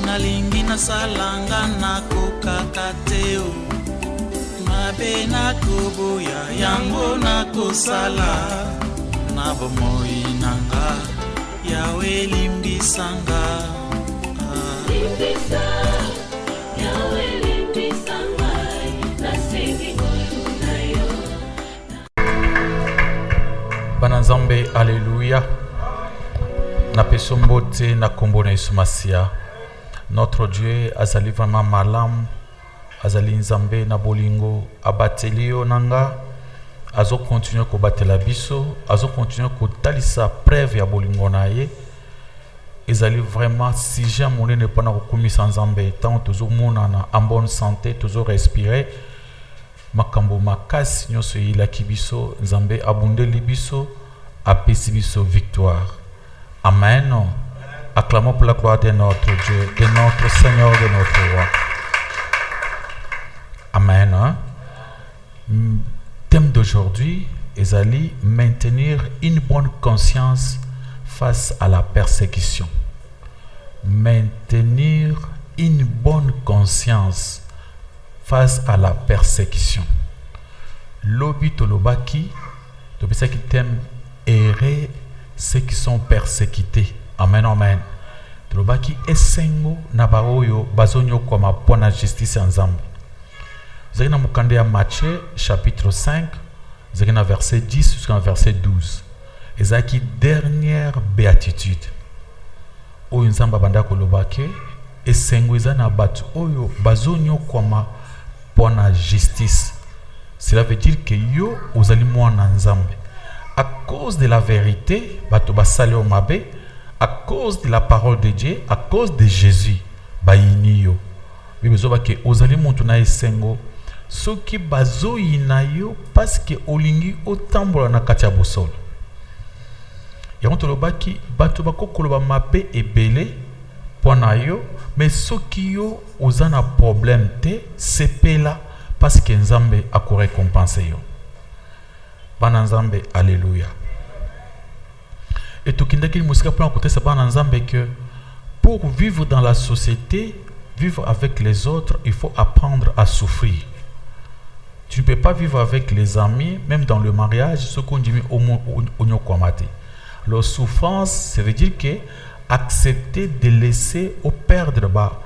Nalingi na salanga na kukakateo mabe na kubuya yango na kusala na bomoi nanga yawe limbisanga limbisa yawe limbisanga na sengi na yo Bana Nzambe alléluia na pesombote na kombo na Yesu Masia. Notre Dieu azali vraiment malam, azali nzambe na bolingo, abatelio nanga, azo continue ko batela biso, azo continue ko talisa preuve ya bolingo na ye. Ezali vraiment sujet monene pona ko komisa nzambe, tant toujours monana en bonne santé, toujours respirer. Makambo makasi nyoso yila kibiso, nzambe abundeli biso, apesi biso victoire. Amen. Acclamons pour la gloire de notre Dieu, de notre Seigneur, de notre Roi. Amen. Thème d'aujourd'hui, Ezali, maintenir une bonne conscience face à la persécution. Maintenir une bonne conscience face à la persécution. Lobi tolobaki, tobisaki thème errer ceux qui sont persécutés. Amen, amen. Trobaki esengo na baoyo bazonyo kwa mapona justice nzambe. Zagina mukande ya Matthieu chapitre 5, zagina verset 10 jusqu'à verset 12. Ezaki dernière béatitude. Oyo nzamba banda kolobake esengo ezana batu oyo bazonyo kwa mapona justice. Cela veut dire que yo ozali mwana nzambe. À cause de la vérité, batu basale o mabe. À cause de la parole de Dieu, à cause de Jésus, bayiniyo. Bibezoba ke ozali muntu na esengo, soki bazo inayo parce que olingi otambola na katia bosolo. Ya ontoloba ki bato bako koloba mabe ebele pona yo, mais soki yo ozana problème te sepela parce que nzambe ako récompenser yo. Bana nzambe alléluia. Et tout qui musika pour côté ça bana nzambe que pour vivre dans la société, vivre avec les autres, il faut apprendre à souffrir. Tu ne peux pas vivre avec les amis, même dans le mariage, ce qu'on dit au nyokwamate. La souffrance, ça veut dire que accepter de laisser au perdre ba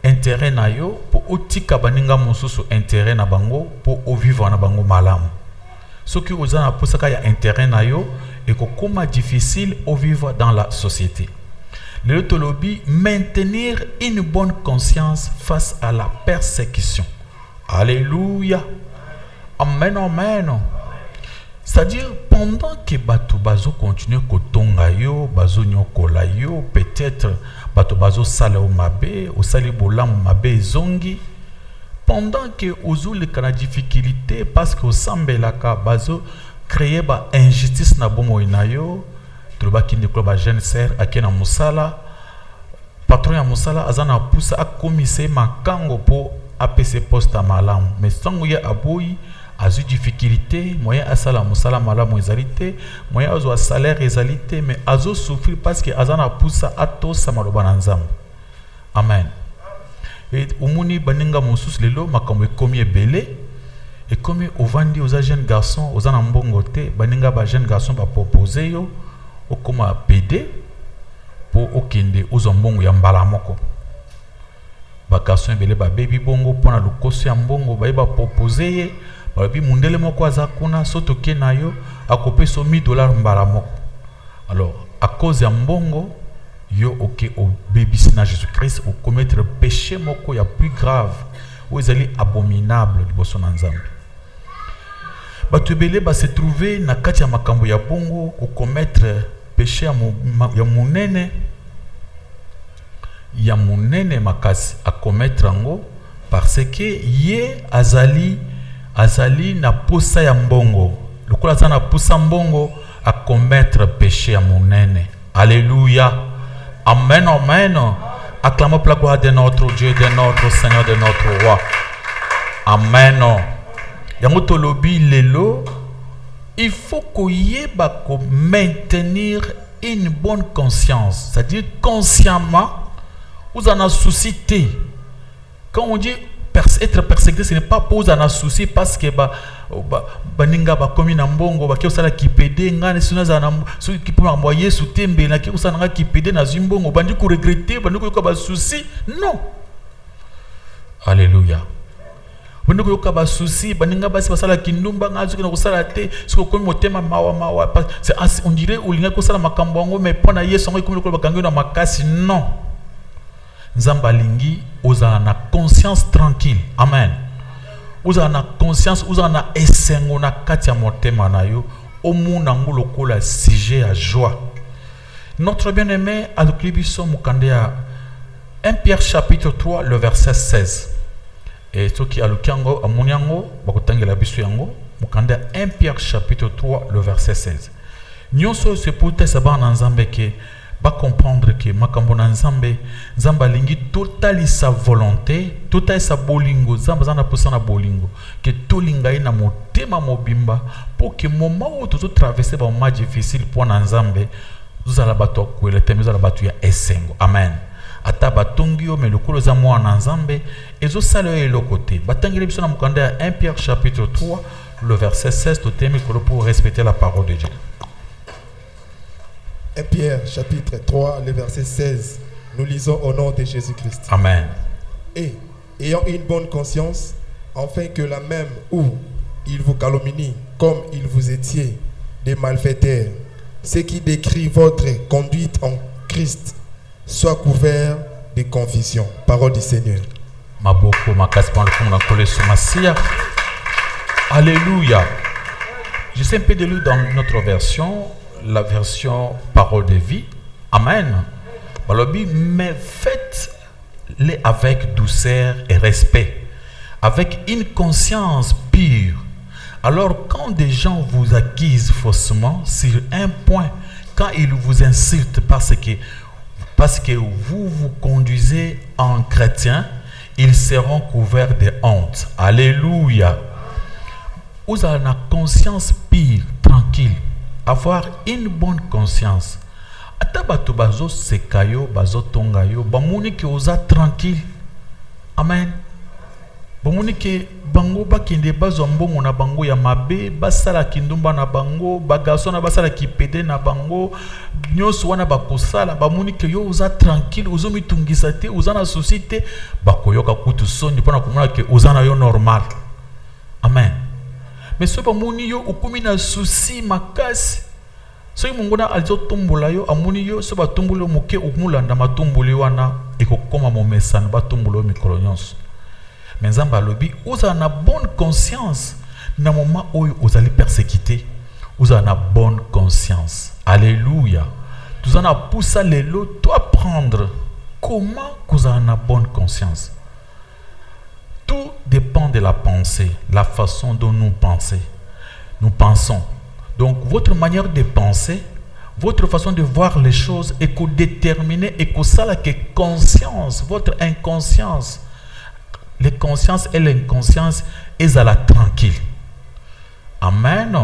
intérêt na yo pour otika baninga mosusu intérêt na bango pour vivre na bango malamu. Ce qui vous a pour ça qu'il y a intérêt na yo et que comment difficile au vivre dans la société. Le tolobi maintenir une bonne conscience face à la persécution. Alléluia. Amen, amen. C'est-à-dire, pendant que Bato Bazo continue kotonga yo, Bazo nyokola yo, peut-être Bato Bazo sala o mabe, o sali bolam mabe zongi, pendant que ozo le kana difficulté parce que o sambelaka Bazo créer ba injustice na bomo inayo, troba ki ndeko ba jeune sœur akena musala, patron ya musala azana poussa a commisser makango po APC poste à malam, mais sango ya aboyi azu difficulté, moyen asala musala malamu ezalité, moyen azu salaire ezalité, mais azu souffrir parce que azana poussa ato samaloba na nzambe. Amen. Et umuni baninga mususu lelo makambo ekomi ebele, et comme ovandi aux jeunes garçons, aux anambongo te, baninga ba jeunes garçons ba proposer yo okoma PD pour okende aux ambongo ya mbala moko. Ba garçon ebele ba baby bongo pona lukoso ya mbongo ba ba proposer babi mundele moko azakuna soto ke na yo akope so $1000 mbala moko. Alors à cause ya mbongo yo ok obébisi na Jésus-Christ ou commettre péché moko ya plus grave ou ezali abominable liboso na Nzambe. Bato ebele ba se trouver na kati ya makambo ya bongo ou commettre péché ya munene makasi a commettre ango parce que ye azali na posa ya mbongo. Lokola za na posa mbongo à commettre péché à mon aîné. Alléluia. Amen, amen. Acclamons pour la gloire de notre Dieu, de notre Seigneur, de notre Roi. Amen. Yango lobi lelo, il faut qu'on maintenir une bonne conscience. C'est-à-dire consciemment, vous en avez souci. Quand on dit être persécuté, ce n'est pas pour vous en avoir souci parce que baninga ba komi na mbongo ba kiosala kipede ngane suna za na so ki pour envoyer sous tembe na ki osana nga kipede na zimbongo bandi ko regretter bandi ko ba souci. Non. Alléluia. Bandi ko ba souci baninga basi basala kindumba ngazu ko sala te so ko motema mawa c'est on dirait olinga ko sala makambo ngo mais pona yeso ngo ko ba kangi na makasi. Non. Nzamba lingi oza na conscience tranquille. Amen. Oza na conscience, oza na esengo na kati ya motema na yo omuna ngolo kola sujet à joie. Notre bien-aimé a l'oclibiso mukandea 1 Pierre chapitre 3 le verset 16. Et ce qui a l'okiango amuniango bakotangela biso yango mukandea 1 Pierre chapitre 3 le verset 16. Nyonso se pote sabana nzambe ke va comprendre que makambo na nzambe nzamba lingi totali sa volonté totali sa bolingo nzamba zana posa na bolingo que tolinga ina motema mobimba pour que moment où tout traverser ba moment difficile pour na nzambe zala bato ko le teme zala bato ya esengo. Amen. Ata batongi yo mais lokolo za mwa na nzambe ezo sala yo lokote batangile biso na mukanda 1 Pierre chapitre 3 le verset 16 to teme ko pour respecter la parole de Dieu. 1 Pierre chapitre 3, le verset 16, nous lisons au nom de Jésus-Christ. Amen. Et ayant une bonne conscience, afin que la même où il vous calomnie, comme il vous étiez des malfaiteurs, ceux qui décrivent votre conduite en Christ, soient couverts de confusion. Parole du Seigneur. Alléluia. Je sais un peu de lui dans notre version. La version parole de vie. Amen. Mais faites-les avec douceur et respect, avec une conscience pure. Alors quand des gens vous accusent faussement sur un point, quand ils vous insultent parce que vous vous conduisez en chrétien, ils seront couverts de honte. Alléluia. Vous avez une conscience pure, tranquille. Avoir une bonne conscience. Ata bato bazo sekayo, bazo tongayo, bamuni ke oza tranquille. Amen. Bamuni ke bango bakende bazo mbongo na bango ya mabe, basala kindumba na bango, bagaso na basala kipede na bango, nyonso wana bakosala, bamuni ke yo oza tranquille, ozo mitungisa te, oza na société, bakoyoka kutu soni pona komona ke oza na yo normal. Amen. Mais ce bamuni yo okumi na souci makasi. Ce mongona alzo tombola yo amuni yo so batombolo moke okumulanda matomboli wana ekokoma momesana batombolo mikolo nyonso. Mais nzamba lobi oza na bonne conscience na moment oyo ozali persécuté, oza na bonne conscience. Alléluia. Tout en a poussé lelo to apprendre comment oza na bonne conscience. Tout dépend de la pensée, la façon dont nous pensons. Donc, votre manière de penser, votre façon de voir les choses est déterminée et que ça, que conscience, votre inconscience, les consciences et l'inconscience, est à la tranquille. Amen.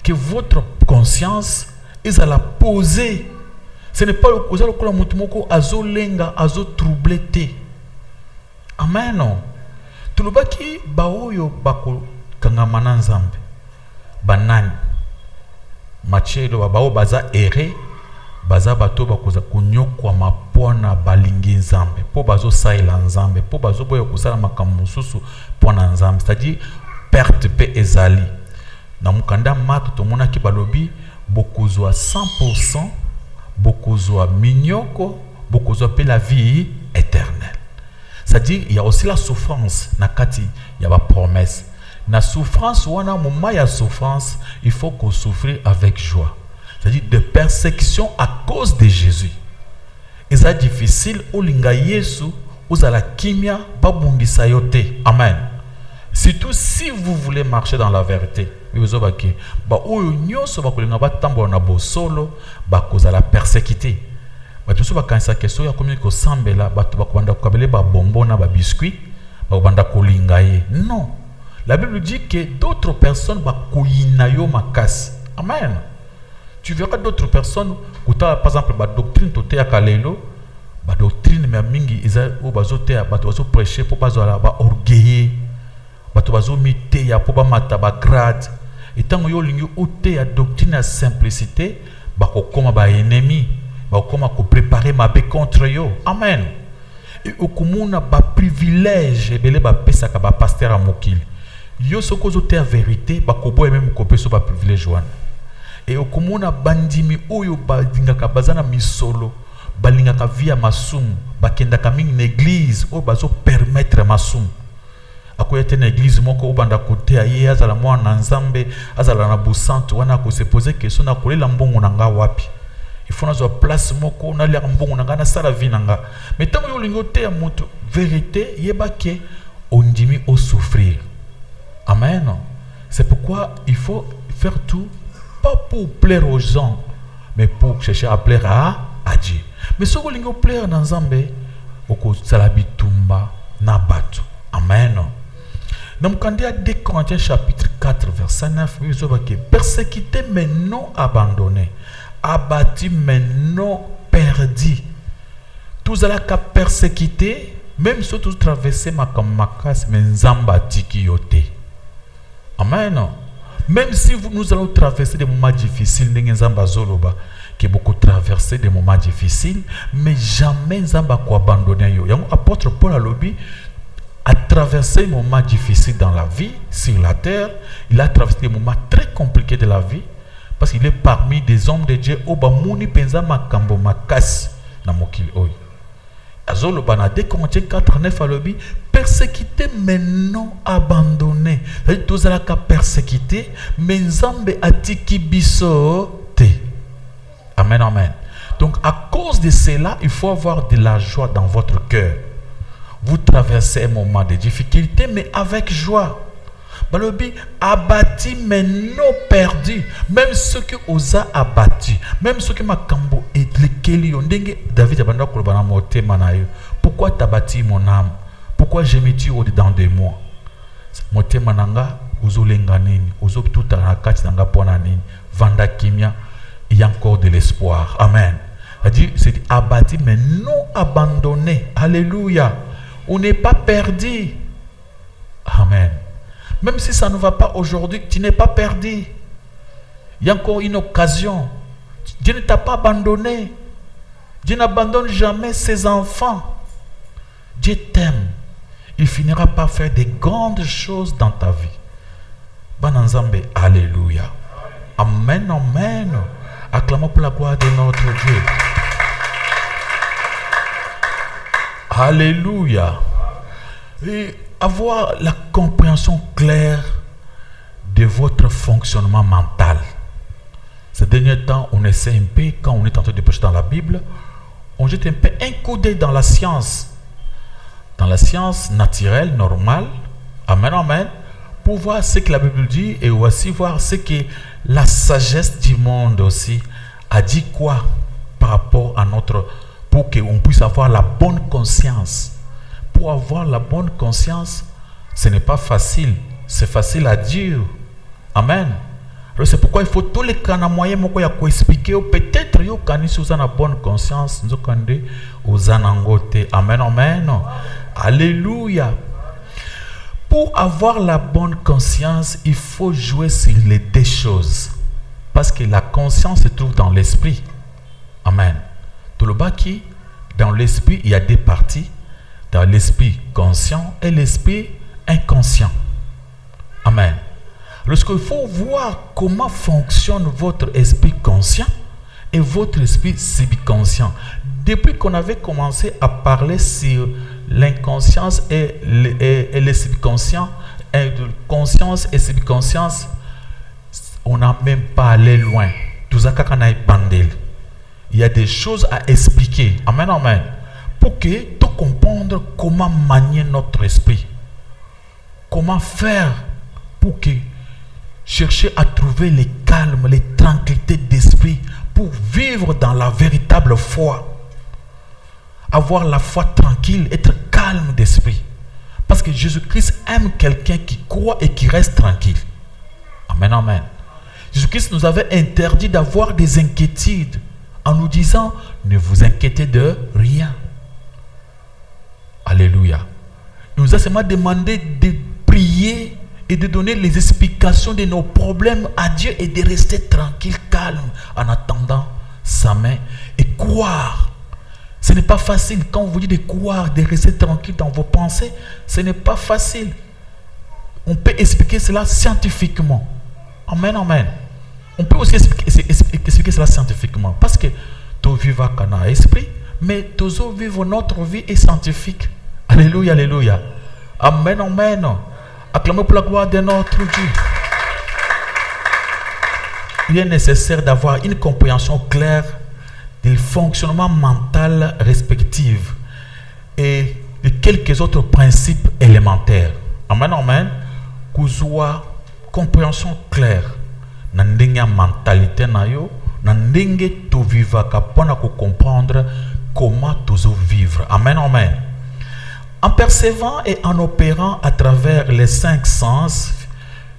Que votre conscience est à la poser. Ce n'est pas le azo lenga, azo troublé. Amen. Tulubaki baoyo bako kangamana nzambe banani machelo bao baza ere baza bato bakoza kunyokwa mapona balingi nzambe po bazo saila nzambe po bazo boya kusala makambo susu pona nzambe, c'est-à-dire perte pe ezali na mukanda mato tomona ki balobi bokozwa 100%, bokozwa minyoko, bokozwa pe la vie éternelle. C'est-à-dire, il y a aussi la souffrance. Il y a la promesse. La souffrance, ou un moment il y a souffrance, il faut qu'on souffre avec joie. C'est-à-dire, de persécution à cause de Jésus. Et c'est difficile, ou linga yesu, ou la kimia, babundi sayote. Amen. Surtout si vous voulez marcher dans la vérité. Vous avez dit, bah oyo nyonso ba kolinga ba tambola na bosolo ba kozala persécuté. Ba tout ça ba kanisa keso ya komi ko sambela ba to ba kobanda kokabele ba bonbon na ba biscuit ba kobanda kolinga ye. Non. La Bible dit que d'autres personnes ba koyina yo makasi. Amen. Tu verras d'autres personnes qui par exemple ba doctrine toté ya kalelo, ba doctrine mais mingi isa o bazoté ba to bazo prêcher pour bazola ba orgueiller. Ba to bazo mité ya pour ba mata ba grade. Et tant que vous avez la doctrine de simplicité, vous avez un ennemi, vous avez préparé ma paix contre eux. Amen. Et vous avez un privilège de passer à pasteur à Mokil. Vous avez la vérité, vous avez même un privilège. Et vous avez un bandimi ou vous avez un misolo, vous avez un via masum, vous avez une église où vous permettre masum. Akoyete na église moko obanda kote aye azala mwana nzambe azala na busantu wana ko se poser question na kolela mbongo nanga wapi il faut na zo place moko na lia mbongo nanga na sala vie nanga mais tant yo lingo te ya moto vérité yeba ke ondimi au souffrir. Amen. C'est pourquoi il faut faire tout pas pour plaire aux gens mais pour chercher à plaire à Dieu. Mais si vous lingo plaire na nzambe oko sala bitumba na bato. Amen. Donc, quand il y a 2 Corinthiens chapitre 4, verset 9, vous avez que persécuté mais non abandonné, abattu mais non perdu. Tous allez qu'à persécuter, même si vous traversez ma casse, mais nzamba tiki yote. Amen. Même si nous allons traverser des moments difficiles, nzamba zoloba, qui beaucoup traverser des moments difficiles, mais jamais nzamba ko abandonner yo. Apôtre Paul a lobby a traversé des moments difficiles dans la vie, sur la terre. Il a traversé des moments très compliqués de la vie, parce qu'il est parmi des hommes de Dieu. Oba muni penza makambo makasi na mokili oyo. Azolo bana 2 Corinthiens 4, 9 à l'obi, persécuté mais non abandonné. C'est-à-dire tous à la persécuté, mais nzambe atiki biso te. Amen, amen. Donc à cause de cela, il faut avoir de la joie dans votre cœur. Vous traversez un moment de difficulté, mais avec joie. Balobi, abattu, mais non perdu. Même ceux qui osent abattu, même ceux qui m'akambo et lesquels ont dit David abanda kolbana moté manayo. Pourquoi t'as bâti mon âme? Pourquoi j'ai mis Dieu au-dedans de moi? Moté mananga, ozolenga nini, ozo tout arakati nanga pona nini, vanda kimia, il y a encore de l'espoir. Amen. C'est abattu, mais non abandonné. Alléluia. On n'est pas perdu. Amen. Même si ça ne va pas aujourd'hui, tu n'es pas perdu. Il y a encore une occasion. Dieu ne t'a pas abandonné. Dieu n'abandonne jamais ses enfants. Dieu t'aime. Il finira par faire des grandes choses dans ta vie. Bananzambe, alléluia. Amen, amen. Acclamons pour la gloire de notre Dieu. Alléluia. Et avoir la compréhension claire de votre fonctionnement mental. Ces derniers temps, on essaie un peu, quand on est en train de prêcher dans la Bible, on jette un peu un coup d'œil dans la science. Dans la science naturelle, normale. Amen, amen. Pour voir ce que la Bible dit et aussi voir ce que la sagesse du monde aussi a dit quoi par rapport à notre... pour qu'on puisse avoir la bonne conscience. Pour avoir la bonne conscience, ce n'est pas facile. C'est facile à dire. Amen. Alors c'est pourquoi il faut tous les cas moyens pour expliquer. Peut-être que vous avez la bonne conscience. Amen, amen. Alléluia. Pour avoir la bonne conscience, il faut jouer sur les 2 choses. Parce que la conscience se trouve dans l'esprit. Amen. Dans l'esprit, il y a 2 parties. Dans l'esprit conscient et l'esprit inconscient. Amen. Lorsqu'il faut voir comment fonctionne votre esprit conscient et votre esprit subconscient. Depuis qu'on avait commencé à parler sur l'inconscience et le subconscient, conscience et subconscience, on n'a même pas allé loin. Tout ça, quand on a bandé. Il y a des choses à expliquer. Amen, amen. Pour que tu comprennes comment manier notre esprit. comment faire pour que chercher à trouver les calmes, les tranquillités d'esprit pour vivre dans la véritable foi. Avoir la foi tranquille, être calme d'esprit. Parce que Jésus-Christ aime quelqu'un qui croit et qui reste tranquille. Amen, amen. Jésus-Christ nous avait interdit d'avoir des inquiétudes en nous disant, ne vous inquiétez de rien. Alléluia. Il nous a seulement demandé de prier et de donner les explications de nos problèmes à Dieu et de rester tranquille, calme, en attendant sa main et croire. Ce n'est pas facile quand on vous dit de croire, de rester tranquille dans vos pensées. Ce n'est pas facile. On peut expliquer cela scientifiquement. Amen, amen. On peut aussi expliquer cela scientifiquement. Parce que tu vis à esprit, mais tu vivre notre vie est scientifique. Alléluia, alléluia. Amen, amen. Acclamez pour la gloire de notre Dieu. Il est nécessaire d'avoir une compréhension claire du fonctionnement mental respectif et de quelques autres principes élémentaires. Amen, amen. Que soit compréhension claire na ndenge mentalité na yo, na ndenge to vivaka pona ko comprendre comment tu vivre. Amen, amen. En percevant et en opérant à travers les 5 sens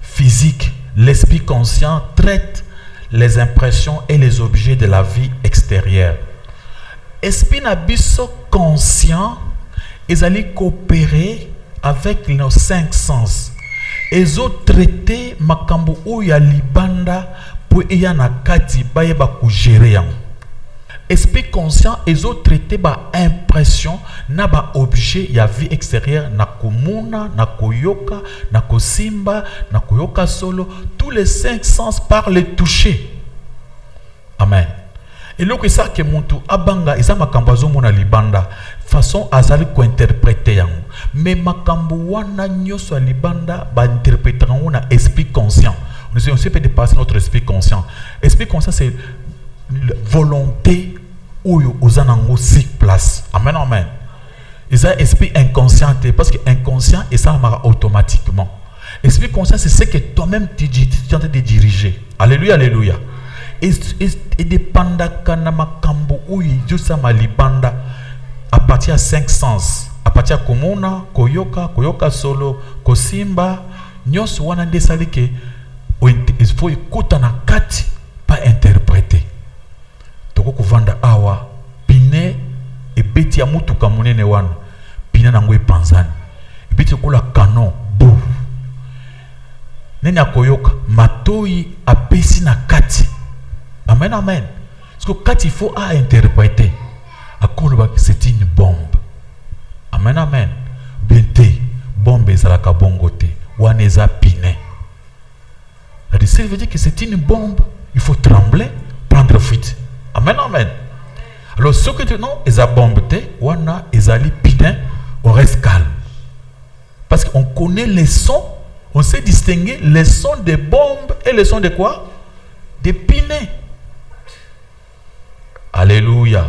physiques, l'esprit conscient traite les impressions et les objets de la vie extérieure. Esprit na biso conscient, ils allaient coopérer avec nos 5 sens. Ils ont traité makambo oya libanda pour y na kati bayeba ku gérer. Esprit conscient, ils ont traité ba impression na ba objet ya vie extérieure na komuna, na koyoka, na kosimba, na koyoka solo, tous les 5 sens par le toucher. Amen. Et là que ça que muntu abanga isa makambo azomona libanda façon azali ko interpréter yango. Mais makambo wana nyoso libanda ba interpréter yango na esprit conscient. On sait pas dépasser notre esprit conscient. Esprit conscient c'est volonté ou ozanango sur place. Amen, amen. Ils ont esprit inconscient parce que inconscient et ça marche automatiquement. Esprit conscient c'est ce que toi-même tu es en train de diriger. Alléluia, alléluia. Et dépendant kana makambo ou juste malibanda à partir de 5 sens. À partir de komona, koyoka solo, kosimba, nyos wana desali que il faut écouter na kati pas interpréter. Toko kuvanda awa pine e beti ya mutu kamunene wana pine nango epanzani e beti kola canon bo nene akoyoka matoi apesi na kati. Amen, amen. Parce que quand il faut à interpréter c'est une bombe. Amen, amen. Bente bombe ezalaka bongote waneza pine. Ça veut dire que c'est une bombe. Il faut trembler, prendre fuite. Amen, amen. Alors, ce que tu non, ils ont bombé, wana, ils ont pine, on reste calme. Parce qu'on connaît les sons, on sait distinguer les sons des bombes et les sons de quoi? Des pinets. Alléluia.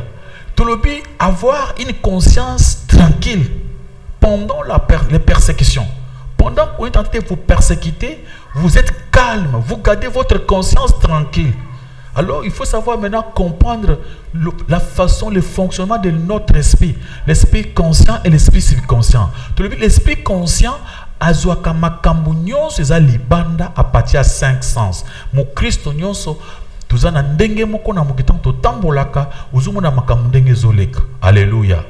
Tout le but, avoir une conscience tranquille pendant les persécutions. Pendant que vous êtes en train de vous persécuter, vous êtes calme, vous gardez votre conscience tranquille. Alors, il faut savoir maintenant comprendre la façon, le fonctionnement de notre esprit. L'esprit conscient et l'esprit subconscient. L'esprit conscient, azwaka makambo nyonso eza libanda à partir de 5 sens. Mo Christo nyonso tuzana ndenge moko na mokitango totambolaka uzumuna makambo ndenge zoleka. Alléluia.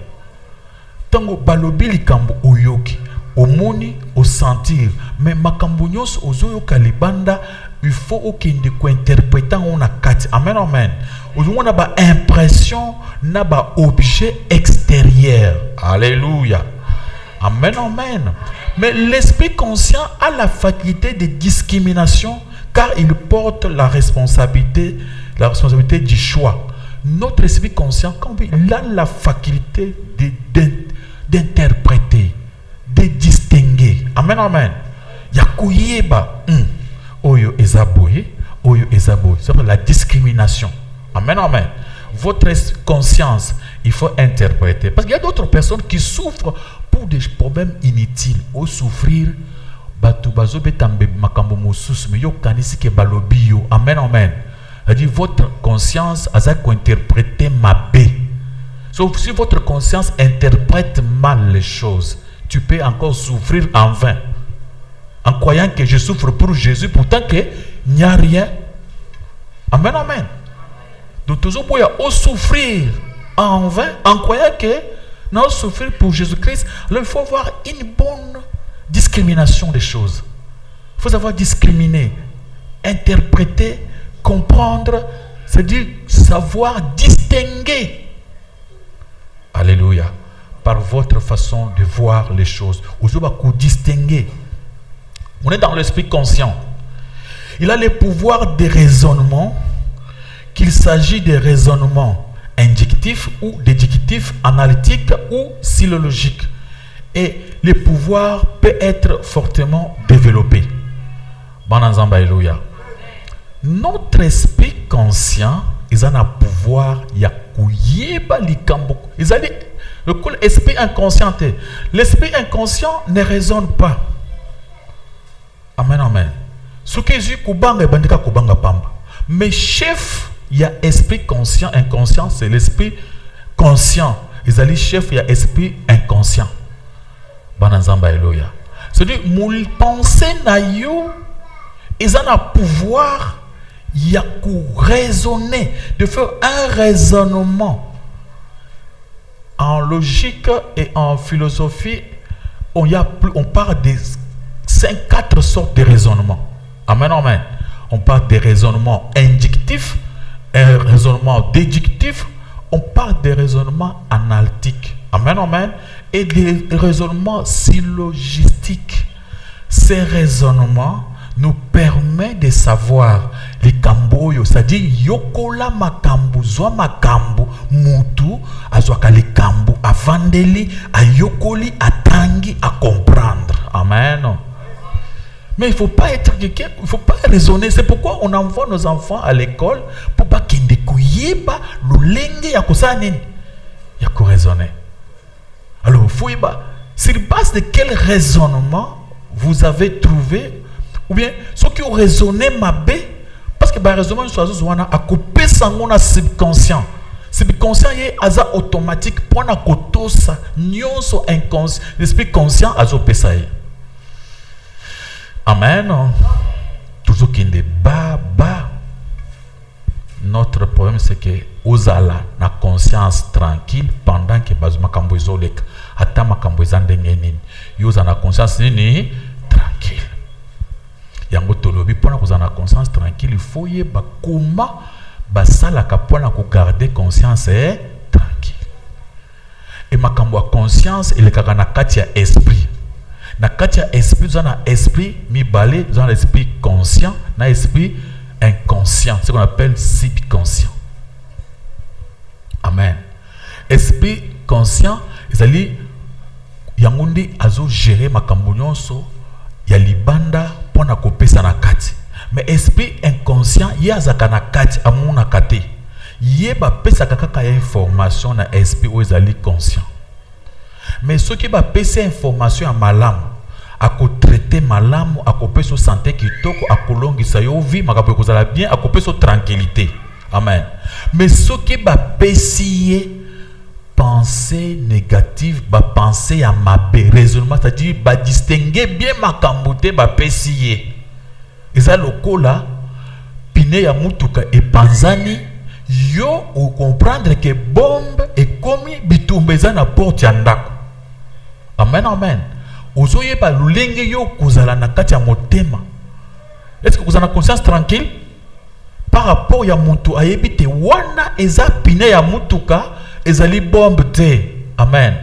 Tango balobi likambo oyoki, omoni, au sentir, mais makambo nyonso ozoyoka libanda il faut okende ko interpréter on a kati. Amen, amen. On a ba impression na ba objet extérieur. Alléluia. Amen, amen. Mais l'esprit conscient a la faculté de discrimination car il porte la responsabilité du choix. Notre esprit conscient, il a la faculté d'interpréter, de distinguer. Amen, amen. Yakouyeba. Oyo ezaboye, oyo ezaboye. C'est la discrimination. Amen, amen. Votre conscience, il faut interpréter. Parce qu'il y a d'autres personnes qui souffrent pour des problèmes inutiles ou souffrir batu bazobetambe makambo mosusu mais yo kanisi ke balobi yo. Amen, amen. C'est-à-dire votre conscience a interprété ma bé. Sauf si votre conscience interprète mal les choses, tu peux encore souffrir en vain. En croyant que je souffre pour Jésus, pourtant qu'il n'y a rien. Amen, amen. Donc toujours pour souffrir en vain, en croyant que nous souffrir pour Jésus-Christ. Alors il faut avoir une bonne discrimination des choses. Il faut savoir discriminer, interpréter, comprendre, c'est-à-dire savoir distinguer. Alléluia. Par votre façon de voir les choses. Aujourd'hui, on va distinguer. On est dans l'esprit conscient. Il a le pouvoir de raisonnement, qu'il s'agit de raisonnement inductif ou déductif, analytique ou syllogique. Et le pouvoir peut être fortement développé. Bon ensemble, alléluia. Notre esprit conscient, il a un pouvoir, il y a l'esprit inconscient. L'esprit inconscient ne raisonne pas. Amen, amen. Ce que j'ai kubanga bandika kubanga pamba. Mais chef, il y a esprit conscient, inconscient, c'est l'esprit conscient. Ils allaient chef, il y a esprit inconscient. Banazamba Eloya. C'est-à-dire, mon pensée na yo, ils ont un pouvoir, il y a raisonner, de faire un raisonnement. En logique et en philosophie, on parle de 4 sortes de raisonnements. Amen, amen. On parle de raisonnements inductifs, un raisonnement déductif, on parle de raisonnements analytiques. Amen, amen. Et des raisonnements syllogistiques. Ces raisonnements nous permettent de savoir les kamboyo, c'est-à-dire yokola makambu, zwa makambu, mutu, azwaka les kambu, avandeli, ayokoli, atangi, à comprendre. Amen. Mais il ne faut pas être quelqu'un, il ne faut pas raisonner. C'est pourquoi on envoie nos enfants à l'école pour pas qu'ils ne kuyeba l'olenge ya kosanini, ya ko raisonner. Alors, sur base de quel raisonnement vous avez trouvé, ou bien ceux qui ont raisonné ma bé, parce que le raisonnement a coupé son subconscient. Subconscient est automatique pour na kotosa nyonso inconscient, l'esprit conscient a pesai. Amen. Toujours qu'il est bas. Notre problème c'est que ozala na conscience tranquille pendant que bazuma kambo izoleka ata makambo ezandenge nini yoza na conscience nini tranquille. Yango tolobi pona kozana na conscience tranquille il faut yeba comment basala ka pona ko garder conscience tranquille. Et makambo a conscience il est na kati ya esprit. Na kati ya esprit zana esprit mibale zana esprit conscient na esprit inconscient, ce qu'on appelle subconscient. Amen. Esprit conscient, ezali yangundi azo gérer makambo nyonso ya libanda pona kopesa na kati. Mais esprit inconscient yazaka na kati amuna kati. Yeba pesa kaka ya information na esprit o ezali conscient. Mais ce qui va pesa information à malamu ako traiter malamu ako peso santé kitoko ako longisa yo vie makapo kozala bien ako peso tranquillité. Amen. Mais ce qui va pesier pensée négative ba pensée à mabe raisonnement, c'est-à-dire ba distinguer bien makambote ba pesier eza lokola pine ya mutuka e panzani yo ou comprendre que bombe e komi bitumbeza na porte ya ndako. Amen, amen. Ozoye ba lulenge yo kozala na kati ya motema. Est-ce que vous avez conscience tranquille par rapport ya muntu ayebite wana eza pine ya mutuka ezali bombe te. Amen.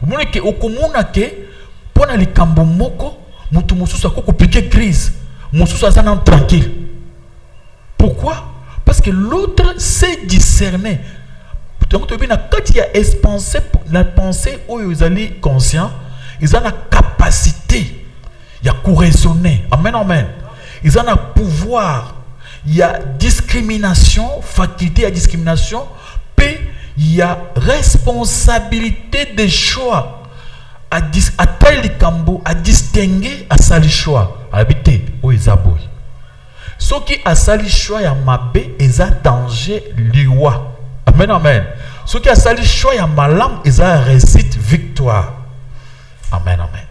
Omoni ke okomona ke pona likambo moko mutu mususu akoko piquer crise. Mususu azana tranquille. Pourquoi? Parce que l'autre sait discerner. Donc tu na kati ya penser la pensée oyo ezali conscient. Ils ont la capacité, il y a raisonner. Amen, amen. Ils ont le pouvoir, il y a discrimination, faculté à discrimination, puis il y a responsabilité des choix. à taille likambo à distinguer à sali choix habité o ezaboy ce qui a sali choix ya mabe eza danger liwa amen amen ce qui a sali choix ya malam eza réussite victoire amen amen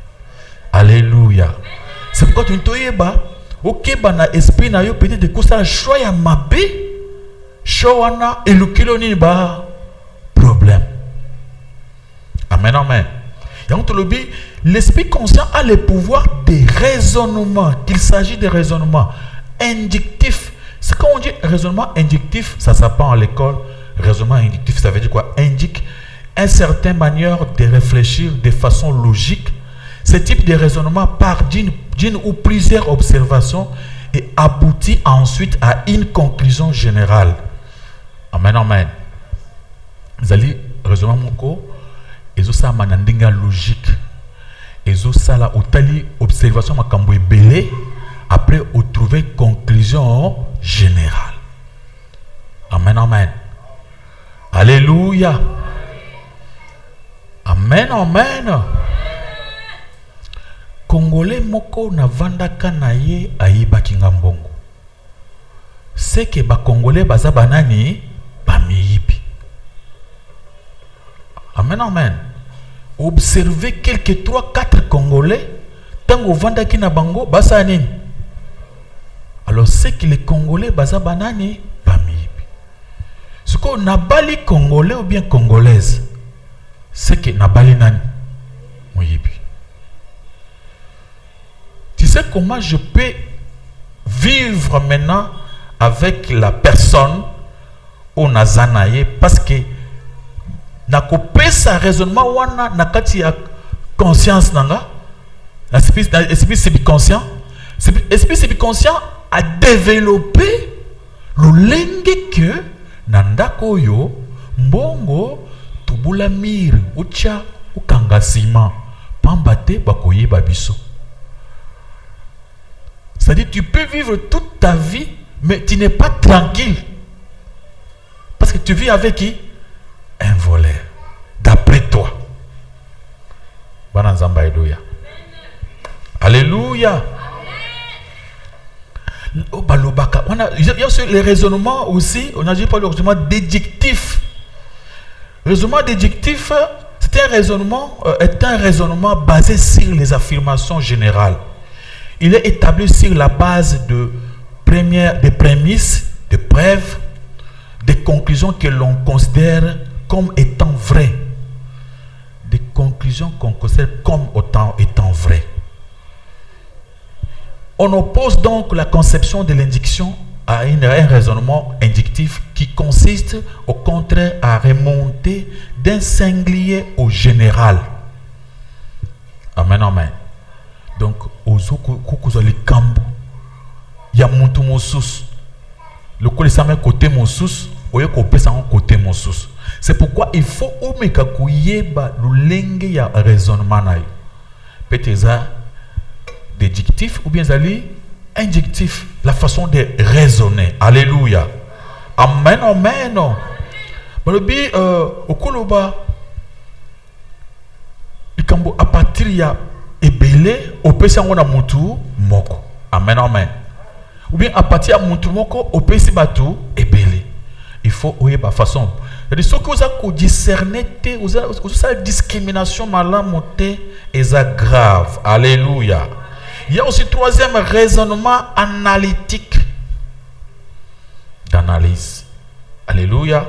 alléluia c'est pourquoi tu ntoyeba okeba na esprit na yo peut-être que ça choix ya mabe choix wana elukilo ni ba problème amen amen. L'esprit conscient a le pouvoir de raisonnement, qu'il s'agit de raisonnement inductif. C'est quand on dit raisonnement inductif, ça s'apprend à l'école. Raisonnement inductif, ça veut dire quoi? Indique une certaine manière de réfléchir de façon logique. Ce type de raisonnement part d'une ou plusieurs observations et aboutit ensuite à une conclusion générale. Amen, amen. Vous allez raisonnement moko. Et ça manandinga logique et ça la otali observation makambo ebele après on trouver conclusion générale amen amen alléluia amen amen Congolais moko na vandaka na ye ayibaki ngambongo c'est que ba Congolais baza banani bamiyibi. Amen, amen. Observez quelques 3-4 Congolais. Tango vanda ki na bango, basa nini. Alors c'est que les Congolais basa banani, bamibi. Ce qu'on nabali Congolais ou bien Congolaise, c'est que nabali nani, muyibi. Tu sais comment je peux vivre maintenant avec la personne au nazanaye parce que na kopé sa raisonnement wana na kati ya conscience nanga l'esprit subconscient a développé le lenge que nandako yo mbongo tubula mir ucha ukangasima pambate bakoye babiso. C'est-à-dire tu peux vivre toute ta vie mais tu n'es pas tranquille parce que tu vis avec qui? Un voleur, d'après toi. Alléluia. Alléluia. Il y a les raisonnements aussi, on a dit pas le raisonnement déductif. Le raisonnement déductif, c'est un raisonnement basé sur les affirmations générales. Il est établi sur la base des prémices, de preuves, des conclusions que l'on considère comme étant vraies. Des conclusions qu'on considère comme étant vraies. On oppose donc la conception de l'induction à un raisonnement inductif qui consiste au contraire à remonter d'un singulier au général. Amen, amen. Donc, il y a mon tout mon sous. Le colisame côté mon sous, oye kopé ça côté mon sous. C'est pourquoi il faut omeka kuyeba lulenge ya raisonnement na yo. Peut-être déductif ou bien zali inductif, la façon de raisonner. Alléluia. Amen, amen. Balobi okoloba ikambo a partir ya ebele opesa ngona mutu moko. Amen, amen. Ou bien à partir de mutu moko opesi batu ebele. Il faut oyeba façon. C'est-à-dire ce que vous avez discerné, vous avez discrimination malamoté et ça grave. Alléluia. Il y a aussi troisième raisonnement analytique d'analyse. Alléluia.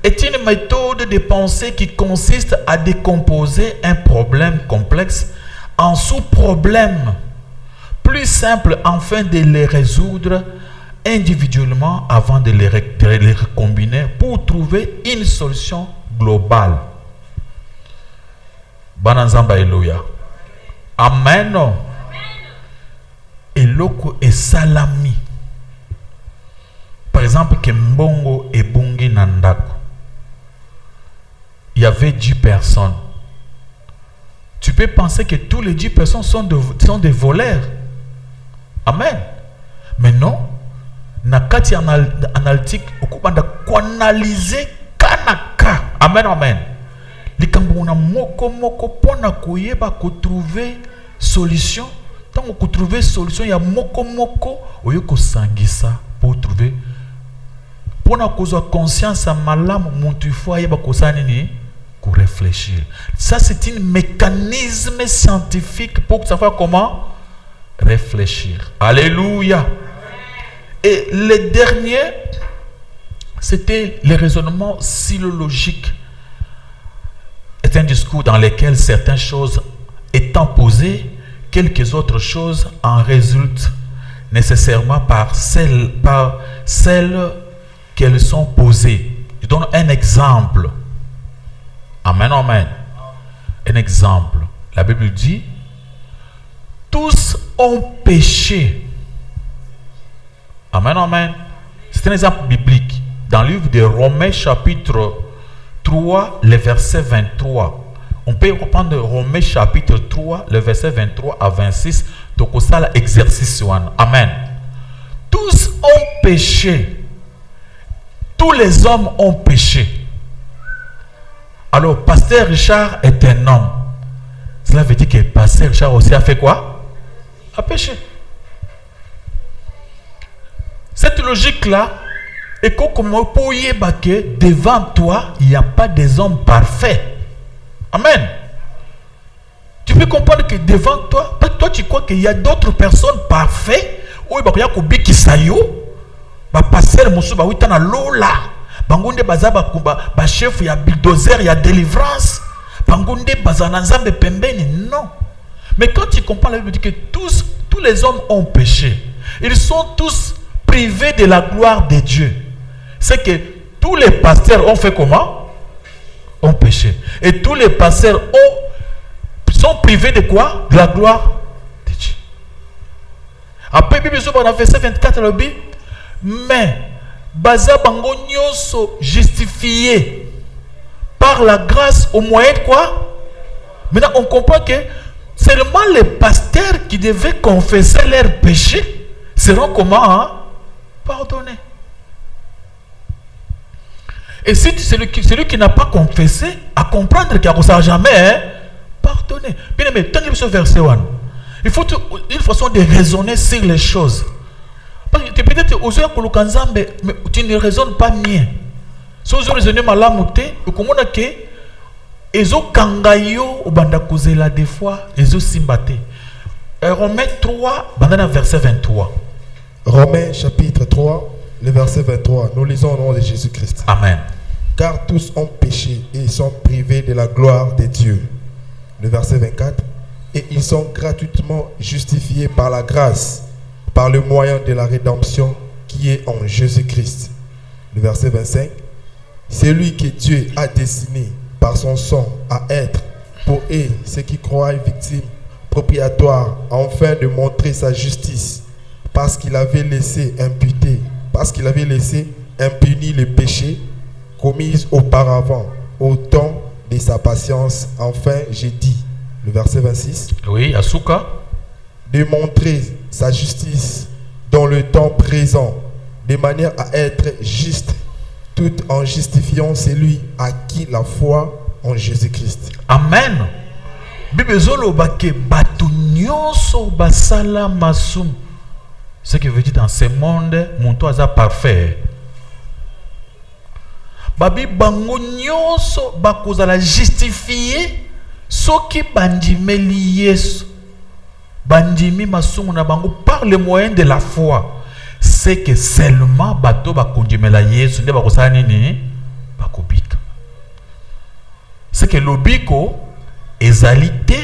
Est une méthode de pensée qui consiste à décomposer un problème complexe en sous-problèmes plus simples afin de les résoudre individuellement avant de les recombiner pour trouver une solution globale. Bananzamba Alléluia. Amen. Eloko et salami. Par exemple, que Mbongo et Bungi Nandako. Il y avait 10 personnes. Tu peux penser que tous les 10 personnes sont des voleurs. Amen. Mais non. Nakati analytique, okubanda analyser kanaka. Amen, amen. Likambu mbuna moko moko pona koyeba ko trouver solution. Tant que trouver solution, il y a moko moko oyo ko sangisa pour trouver. Pona kozo conscience à malamu muntu faut yeba ko sanini ko réfléchir. Ça c'est un mécanisme scientifique pour savoir comment réfléchir. Alléluia. Et le dernier, c'était le raisonnement syllogique. C'est un discours dans lequel certaines choses étant posées, quelques autres choses en résultent nécessairement par celles qu'elles sont posées. Je donne un exemple. Amen, amen. Un exemple. La Bible dit, tous ont péché. Amen, amen. C'est un exemple biblique. Dans le livre de Romains chapitre 3, le verset 23. On peut reprendre Romains chapitre 3, le verset 23 à 26. Donc, ça, l'exercice. Amen. Tous ont péché. Tous les hommes ont péché. Alors, Pasteur Richard est un homme. Cela veut dire que Pasteur Richard aussi a fait quoi? A péché. Cette logique-là, et comment pour y que devant toi, il n'y a pas des hommes parfaits. Amen. Tu peux comprendre que devant toi, toi tu crois qu'il y a d'autres personnes parfaites. Ou il y a des kisayo, passer musu ba witana lola, bangunde bazaba ba chef ya bulldozer ya délivrance, bangunde bazana nzambe pembeni. Non. Mais quand tu comprends la Bible dit que tous les hommes ont péché. Ils sont tous privés de la gloire de Dieu. C'est que tous les pasteurs ont fait comment? Ont péché. Et tous les pasteurs sont privés de quoi? De la gloire de Dieu. Après, Bible dans le verset 24, le dit, mais baza bango nyonso justifié par la grâce au moyen de quoi? Maintenant, on comprend que seulement les pasteurs qui devaient confesser leurs péchés seront comment? Pardonnés. Et si celui qui n'a pas confessé, à comprendre qu'il ne sera jamais pardonné. Bien aimé, tenez ce verset 1. Il faut une façon de raisonner sur les choses. Parce que peut-être aux yeux de mais tu ne raisonnes pas bien. Si vous raisonnez malamoute, vous comprenez que ezo kangayo ou banda kozela des fois ezo simbate. Romains 3, bandana verset 23. Romains chapitre 3, le verset 23. Nous lisons au nom de Jésus-Christ. Amen. Car tous ont péché et sont privés de la gloire de Dieu. Le verset 24. Et ils sont gratuitement justifiés par la grâce, par le moyen de la rédemption qui est en Jésus-Christ. Le verset 25. Celui que Dieu a destiné par son sang à être pour eux, ceux qui croient victimes propriatoires, afin de montrer sa justice, parce qu'il avait laissé impuni les péchés commis auparavant, au temps de sa patience. Enfin, j'ai dit, le verset 26. Oui, Asuka. De montrer sa justice dans le temps présent, de manière à être juste, tout en justifiant celui à qui la foi en Jésus-Christ. Amen. Bibezolo bake batu nyonso basala masum. Ce qui veut dire dans ce monde, mon toit est parfait. Babi bango nyonso bakozala justifié soki bandimeli Yesu. Bandimi masumu na bango par le moyen de la foi. C'est que seulement bato bakondimela Yesu nde bakosala nini bakobika. C'est que lobiko ezalité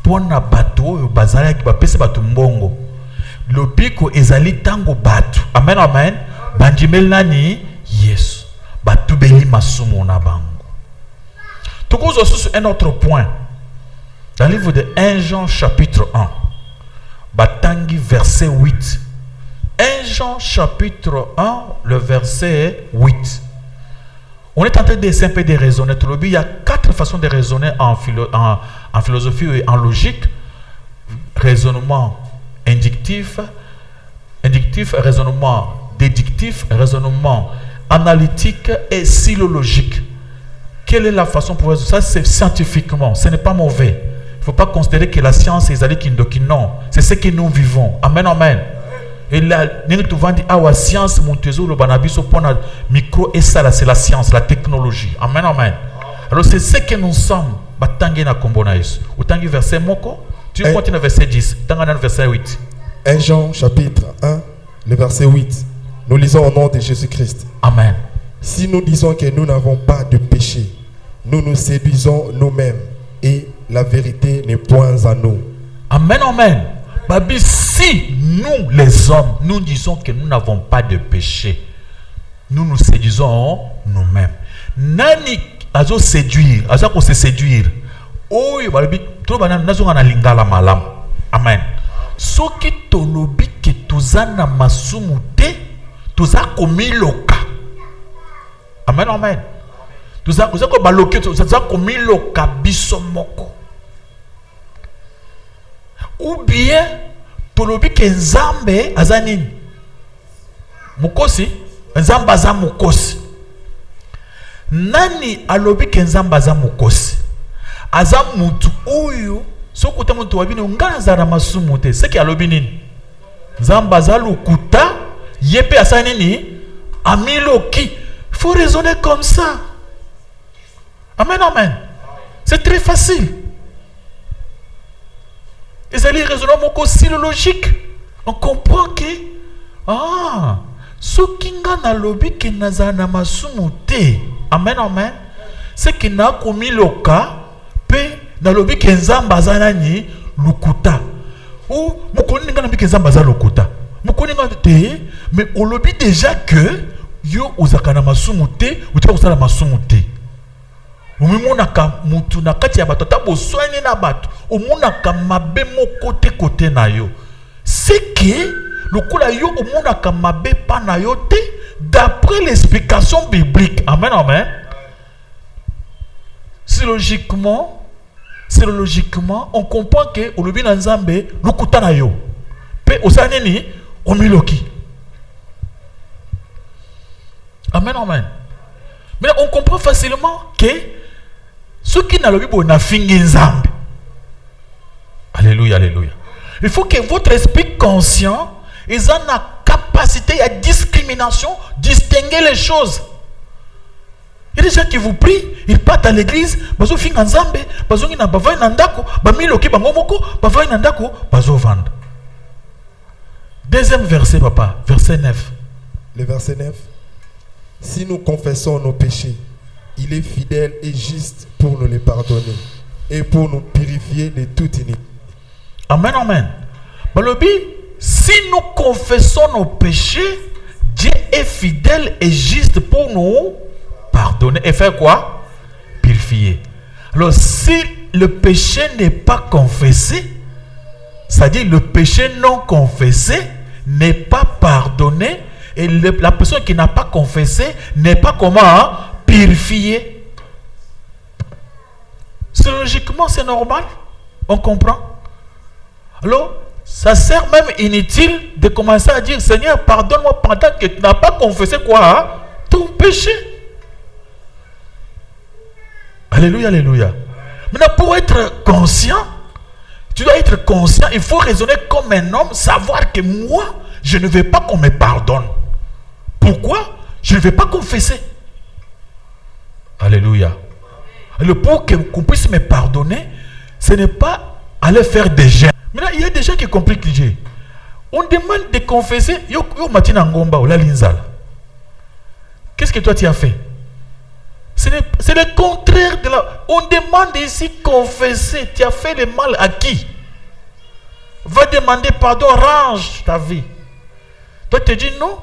pona bato oyo bazala ki bapese bato mbongo. Lobiko ezali tango batu. Amen, amen. Bandimeli nani Yesu. Batu beli masumu na bango. Tokozo sur un autre point. Dans le livre de 1 Jean chapitre 1. Batangi verset 8. 1 Jean chapitre 1, le verset 8. On est en train d'essayer un peu de raisonner. Il y a 4 façons de raisonner en philosophie et en logique. Raisonnement inductif, raisonnement déductif, raisonnement analytique et syllogique. Quelle est la façon pour ça? C'est scientifiquement, ce n'est pas mauvais. Il ne faut pas considérer que la science est allée non. C'est ce que nous vivons. Amen, amen. Et là, tu vas dire, la science, mon trésor, le banabiso, pour le micro, et ça, c'est la science, la technologie. Amen, amen. Alors, c'est ce que nous sommes. Batangi na kombona Yesu. Utangi verset moko, tu continues verset 10, tangana verset 8. 1 Jean chapitre 1, le verset 8. Nous lisons au nom de Jésus-Christ. Amen. Si nous disons que nous n'avons pas de péché, nous nous séduisons nous-mêmes et la vérité n'est point en nous. Amen, amen. Babi, si nous les hommes, nous disons que nous n'avons pas de péché, nous nous séduisons nous-mêmes. Nani azo séduire, azo ko se séduire. Oh, babi, to bana nazo na lingala malam. Amen. Soki tolobi ke tozana masumu te, toza komiloka. Amen, amen. Toza ko baloke, toza komiloka biso moko. Ou bien tolobi ke nzambe azanini mukosi, nzambe aza mukosi. Nani alobi ke nzambe aza mukosi? Aza mutu oyo soko te mutu wabini ngana zara masumu te. Seki alobi nini? Nzambe aza lukuta yepe asa nini? Amiloki. Il faut raisonner comme ça. Amen, amen. C'est très facile. Et c'est les raisonnements aussi logique. On comprend que ce qui n'a lobby que n'a masumu te. Amen, amen. C'est qui n'a commis le cas, pe n'a lobby que nzamba zanani lukuta. Ou mukoni n'a lobby que nzamba za lukuta. Mukoni n'a te, mais on lobby déjà que yo uzakana masumu te, ou tu uzala masumu te. Umimonaka mutu na kati ya bato tabo soigner na bato omonaka mabe moko te kote na yo c'est que lokola yo omonaka mabe pa na yo te d'après l'explication biblique. Amen, amen. C'est logiquement on comprend que olobi na nzambe lukuta na yo pe osani ni omiloki. Amen, amen. Mais on comprend facilement que ceux qui n'ont pas na fingi nzambe. Alléluia, alléluia. Il faut que votre esprit conscient ait la capacité à discrimination, distinguer les choses. Il y a des gens qui vous prient, ils partent à l'église, bazo finga nzambe, bazo ngina bavai nandako, bamiloki bangomoko, bavai nandako, bazo vendre. Deuxième verset, papa, verset 9. Le verset 9. Si nous confessons nos péchés, il est fidèle et juste pour nous les pardonner et pour nous purifier de toute iniquité. Amen, amen. Balobi, si nous confessons nos péchés, Dieu est fidèle et juste pour nous pardonner et faire quoi? Purifier. Alors, si le péché n'est pas confessé, c'est-à-dire le péché non confessé n'est pas pardonné, et la personne qui n'a pas confessé n'est pas comment purifiée. Logiquement, c'est normal. On comprend. Alors, ça sert même inutile de commencer à dire Seigneur, pardonne-moi pendant que tu n'as pas confessé quoi? Ton péché. Alléluia, alléluia. Maintenant, pour être conscient, tu dois être conscient, il faut raisonner comme un homme, savoir que moi, je ne veux pas qu'on me pardonne. Pourquoi? Je ne vais pas confesser. Alléluia. Alors pour qu'on puisse me pardonner, ce n'est pas aller faire des jeûnes. Maintenant, il y a des gens qui compliquent Dieu. On demande de confesser. Qu'est-ce que toi tu as fait? C'est le contraire de la... On demande ici confesser. Tu as fait le mal à qui? Va demander pardon, range ta vie. Toi tu dis non.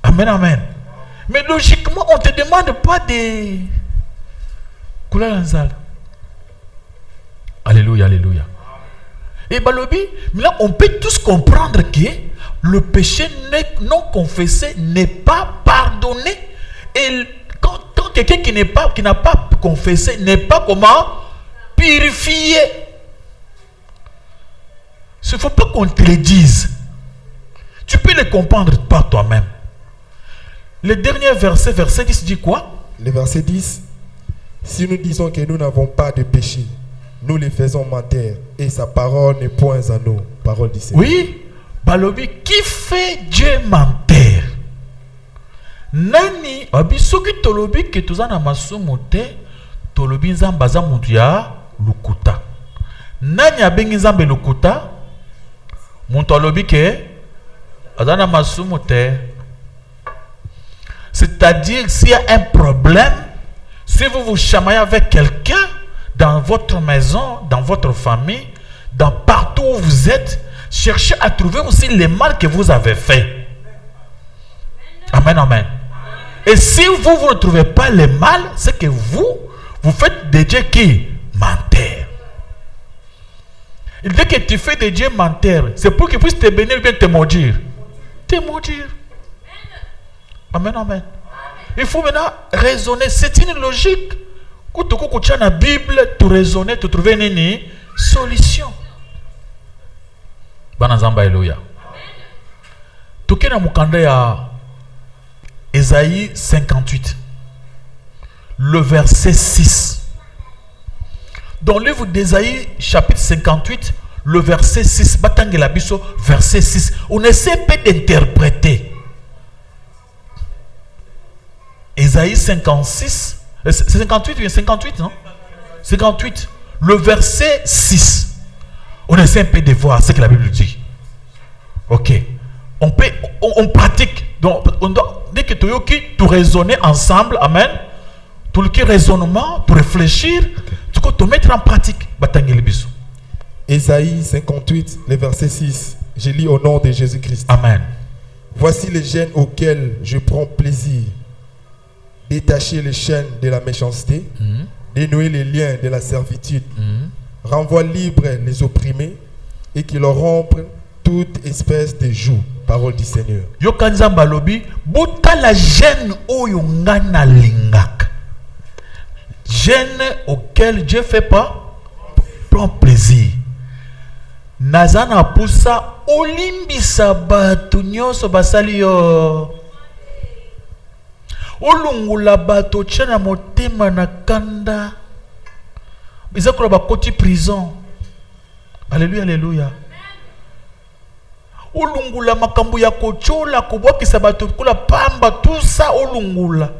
Amen, amen. Mais logiquement, on ne te demande pas de Kula lanzala. Alléluia, alléluia. Et Balobi, là, on peut tous comprendre que le péché non confessé n'est pas pardonné. Et quand quelqu'un qui n'a pas confessé n'est pas comment purifié. Il ne faut pas qu'on te le dise. Tu peux le comprendre par toi-même. Le dernier verset, verset 10 dit quoi? Le verset 10. Si nous disons que nous n'avons pas de péché, nous les faisons mentir et sa parole n'est point à nous. Parole du Seigneur. Oui, balobi qui fait Dieu mentir? Nani abisoki tolobi ke tozana masumu te tolobi nzamba za mutu ya lukuta. Nani abengi nzambe lukuta? Muntu alobi ke azana masumu te. C'est-à-dire s'il y a un problème, si vous vous chamaillez avec quelqu'un dans votre maison, dans votre famille, dans partout où vous êtes, cherchez à trouver aussi les mal que vous avez fait. Amen, amen. Et si vous ne trouvez pas les mal, c'est que vous faites des dieux qui mentent. Il dit que tu fais des dieux menteurs, c'est pour qu'ils puissent te bénir ou bien te maudire. Te maudire. Amen, amen. Il faut maintenant raisonner. C'est une logique. Quand tu écoutes la Bible, tu raisonnes, tu trouves une solution. Banazamba Eloya. Tu kena mukanda ya Ésaïe 58. Le verset 6. Dans le livre d'Ésaïe, chapitre 58, le verset 6. Batangela biso, verset 6. On essaie pas d'interpréter. Ésaïe 56, c'est 58, oui, 58, non? 58, le verset 6. On essaie un peu de voir ce que la Bible dit. Ok. On pratique. Donc, on doit, dès que tu raisonner ensemble, amen. Tout le raisonnement, pour réfléchir, tu dois te mettre en pratique. Ésaïe 58, le verset 6. Je lis au nom de Jésus-Christ. Amen. Voici les gènes auxquels je prends plaisir. Détacher les chaînes de la méchanceté, dénouer les liens de la servitude, renvoie libre les opprimés et qui leur rompent toute espèce de joug. Parole du Seigneur. Yokanza balobi, bota la gêne oyongana lingak. Gêne auquel Dieu fait pas prend plaisir. Nazana poussa olimbisa batu nyonso basali yo. Olungula bato tchana motema na kanda. Bizakula bakoti prison. Alléluia, alléluia. Olungula makambu ya kochola kubwakisa bato kula pamba tout ça olungula.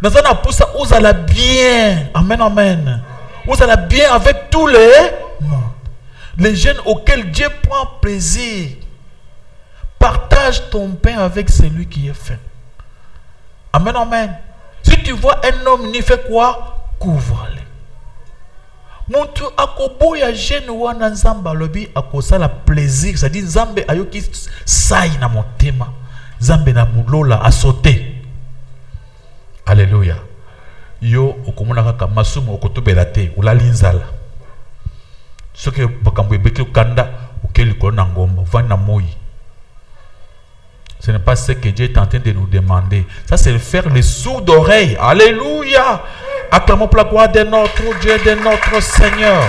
Nazana poussa ozala bien. Amen, amen. Ozala bien avec tous les jeunes auxquels Dieu prend plaisir. Partage ton pain avec celui qui est faim. Amen, amen. Si tu vois un homme, il fait quoi? Couvre-le. Muntu akoboya jeune wana nzamba lobi akosala plaisir, c'est-à-dire nzambe ayoki sai na motema, nzambe na mulola a sauté. Alléluia. Yo okomona kaka masumu okotobela te ulali nzala. Soki bakambo ebeki kanda okeli ko na ngomba vana na moi. Ce n'est pas ce que Dieu est en train de nous demander. Ça, c'est faire les sourds d'oreilles. Alléluia. Acclamons pour la gloire de notre Dieu, de notre Seigneur.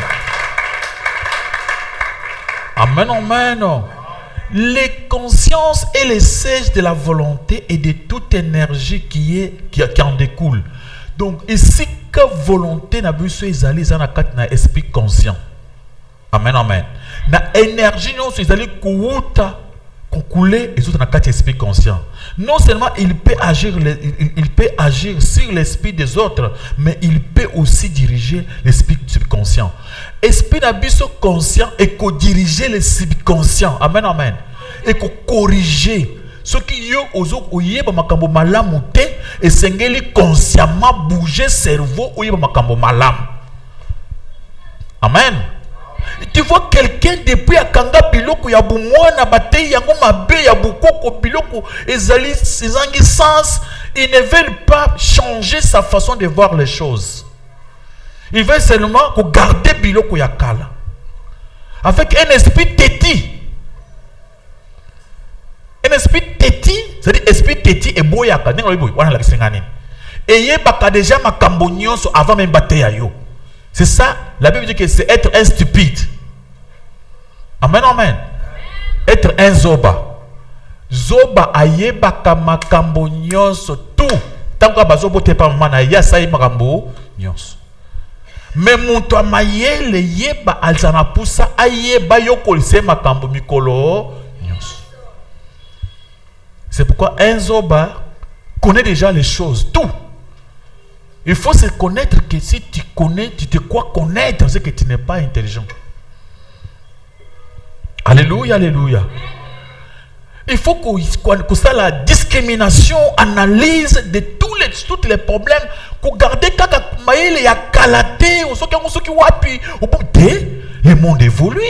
Amen, amen. Les consciences et les sièges de la volonté et de toute énergie qui en découle. Donc, ici, que volonté n'a pas ezali za na kati na esprit conscient. Amen, amen. Na énergie non ezali kuuta couler et tout dans quatre esprits conscients. Non seulement il peut agir sur l'esprit des autres, mais il peut aussi diriger l'esprit subconscient. Esprit d'abisso conscient et co-diriger le subconscient. Amen, amen. Et co-corriger. Ce qui y a aux autres, il y a makambo malamu te et sengeli consciemment bouger cerveau ou y a makambo malam. Amen. Tu vois quelqu'un depuis à Kanga biloko ya bumwana bate yango mabe ya bukoko biloko ezali ezangi sens, ils ne veulent pas changer sa façon de voir les choses. Ils veulent seulement garder biloko ya kala avec un esprit téti. Un esprit téti, c'est-à-dire esprit téti et boyaka ndenge boy wana la kisengani. Et yebaka déjà makambo nyonso avant même bate ya yo. C'est ça, la Bible dit que c'est être un stupide. Amen, amen. Être un zoba. zoba ayeba kamakambo nyonso tout tant que bazo bote pa mama na ya sai makambo nyonso mais mutu amayele yeba alzana pusa ayeba yokolise makambo mikolo nyonso. C'est pourquoi un zoba connaît déjà les choses, tout. Il faut se connaître que si tu connais, tu te crois connaître, c'est que tu n'es pas intelligent. Alléluia, alléluia. Il faut que ça la discrimination, analyse de tous les problèmes, qu'on garde kaka maïle ya kalaté, ou ceux qui wapi, au bout de le monde évolue.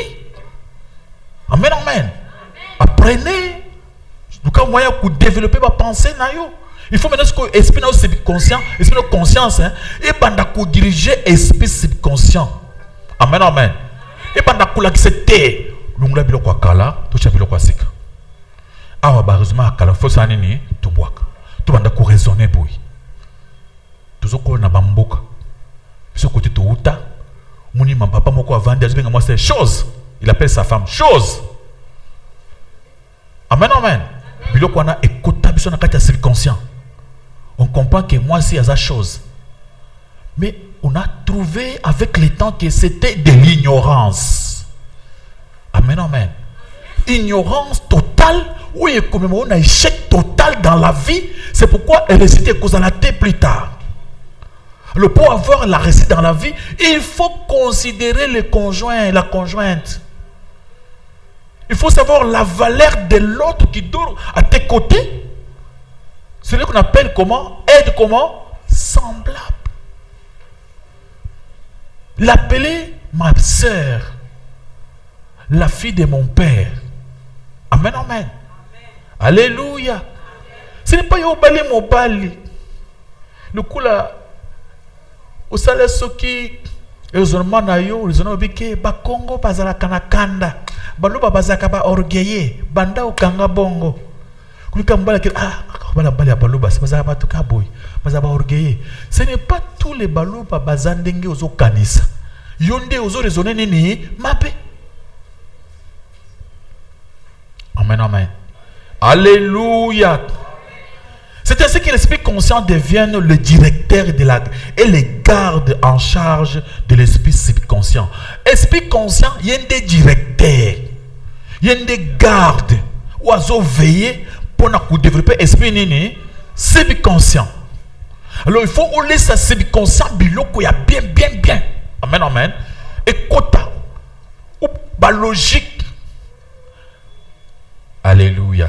Amen, amen. Apprenez. Donc un moyen pour développer ma pensée na yo. Il faut maintenant que l'esprit subconscient, l'esprit de conscience, et banda ko diriger esprit subconscient. Amen, amen. Et banda ko l'accepter. Nous la biloko kala, to cha biloko sika. Awa heureusement kala faut ça nini to boaka. To banda ko raisonner boy. Tozoko na bamboka. Ce côté to uta, moni ma papa moko avandi azubenga moi c'est chose. Il appelle sa femme chose. Amen, amen. Biloko wana ekota biso na kati ya subconscient. On comprend que moi c'est la chose. Mais on a trouvé avec le temps que c'était de l'ignorance. Amen, amen. Ignorance totale. Oui, comme on a échec total dans la vie. C'est pourquoi elle récite cause à la tête plus tard. Pour avoir la réussite dans la vie, il faut considérer le conjoint et la conjointe. Il faut savoir la valeur de l'autre qui dort à tes côtés. C'est ce qu'on appelle comment? Aide comment? Semblable. L'appeler ma sœur, la fille de mon père. Amen, amen. Amen. Alléluia. Amen. Ce n'est pas yobali mobali. Le coup là, au salaire soki, raisonnement na yo, raisonnement bike, ba Congo bazala kanakanda, baluba bazaka ba orgueillé, banda ukanga bongo. Kulika mbala ke bala bala baluba, c'est bazala ba tuka boy, bazaba orgueillé. Ce n'est pas tous les baluba bazandenge ozo kanisa. Yonde ozo raisonner nini mabe. Amen, amen. Alléluia. C'est ainsi que l'esprit conscient devient le directeur et le garde en charge de l'esprit subconscient. Esprit conscient, il y a des directeurs, il y a des gardes, oiseaux veiller pour développer l'esprit subconscient. Alors il faut laisser ce subconscient biloko ya bien. Amen, amen. Et quota, ou ba logique. Alléluia.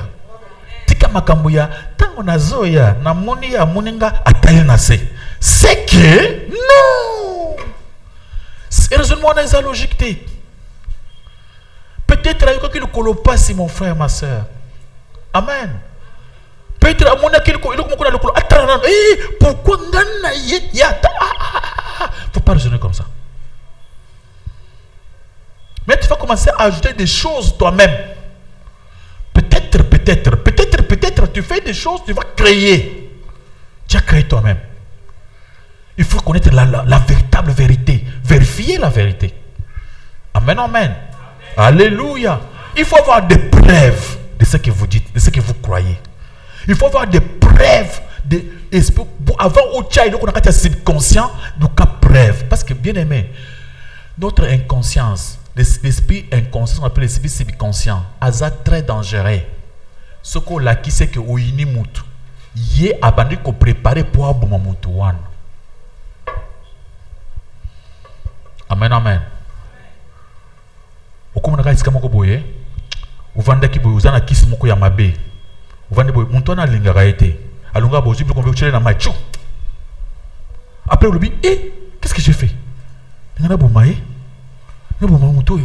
Tika makambuya tango nazoya na moni ya moninga atali na se. C'est que non. C'est raisonnement dans la logique. Peut-être qu'il ne colle pas si mon frère ma soeur. Amen. Peut-être à mon akil ko iloko moko na lokolo atana. Pourquoi ngana ya faut pas raisonner comme ça. Mais tu vas commencer à ajouter des choses toi-même. Peut-être, tu fais des choses, tu vas créer. Tu as créé toi-même. Il faut connaître la véritable vérité. Vérifier la vérité. Amen, amen. Alléluia. Il faut avoir des preuves de ce que vous dites, de ce que vous croyez. Il faut avoir des preuves. Pour avoir au tchai, donc on a un subconscient, donc à preuve. Parce que bien aimé, notre inconscience, l'esprit inconscient, on appelle l'esprit subconscient, c'est très dangereux. Ce qu'on a qui c'est que Oini Moutou, il est abandonné qu'on prépare pour avoir Moutouan. Amen, amen. Au comme on a dit, vous vendez qui vous en a qui se moukou ya mabe. Vous vendez boy, Moutouan a l'ingaraïté. Alunga bozi, vous convaincez la maïchou. Après, vous dites, qu'est-ce que j'ai fait? Il y a un bon maï. Il y a un bon moutou.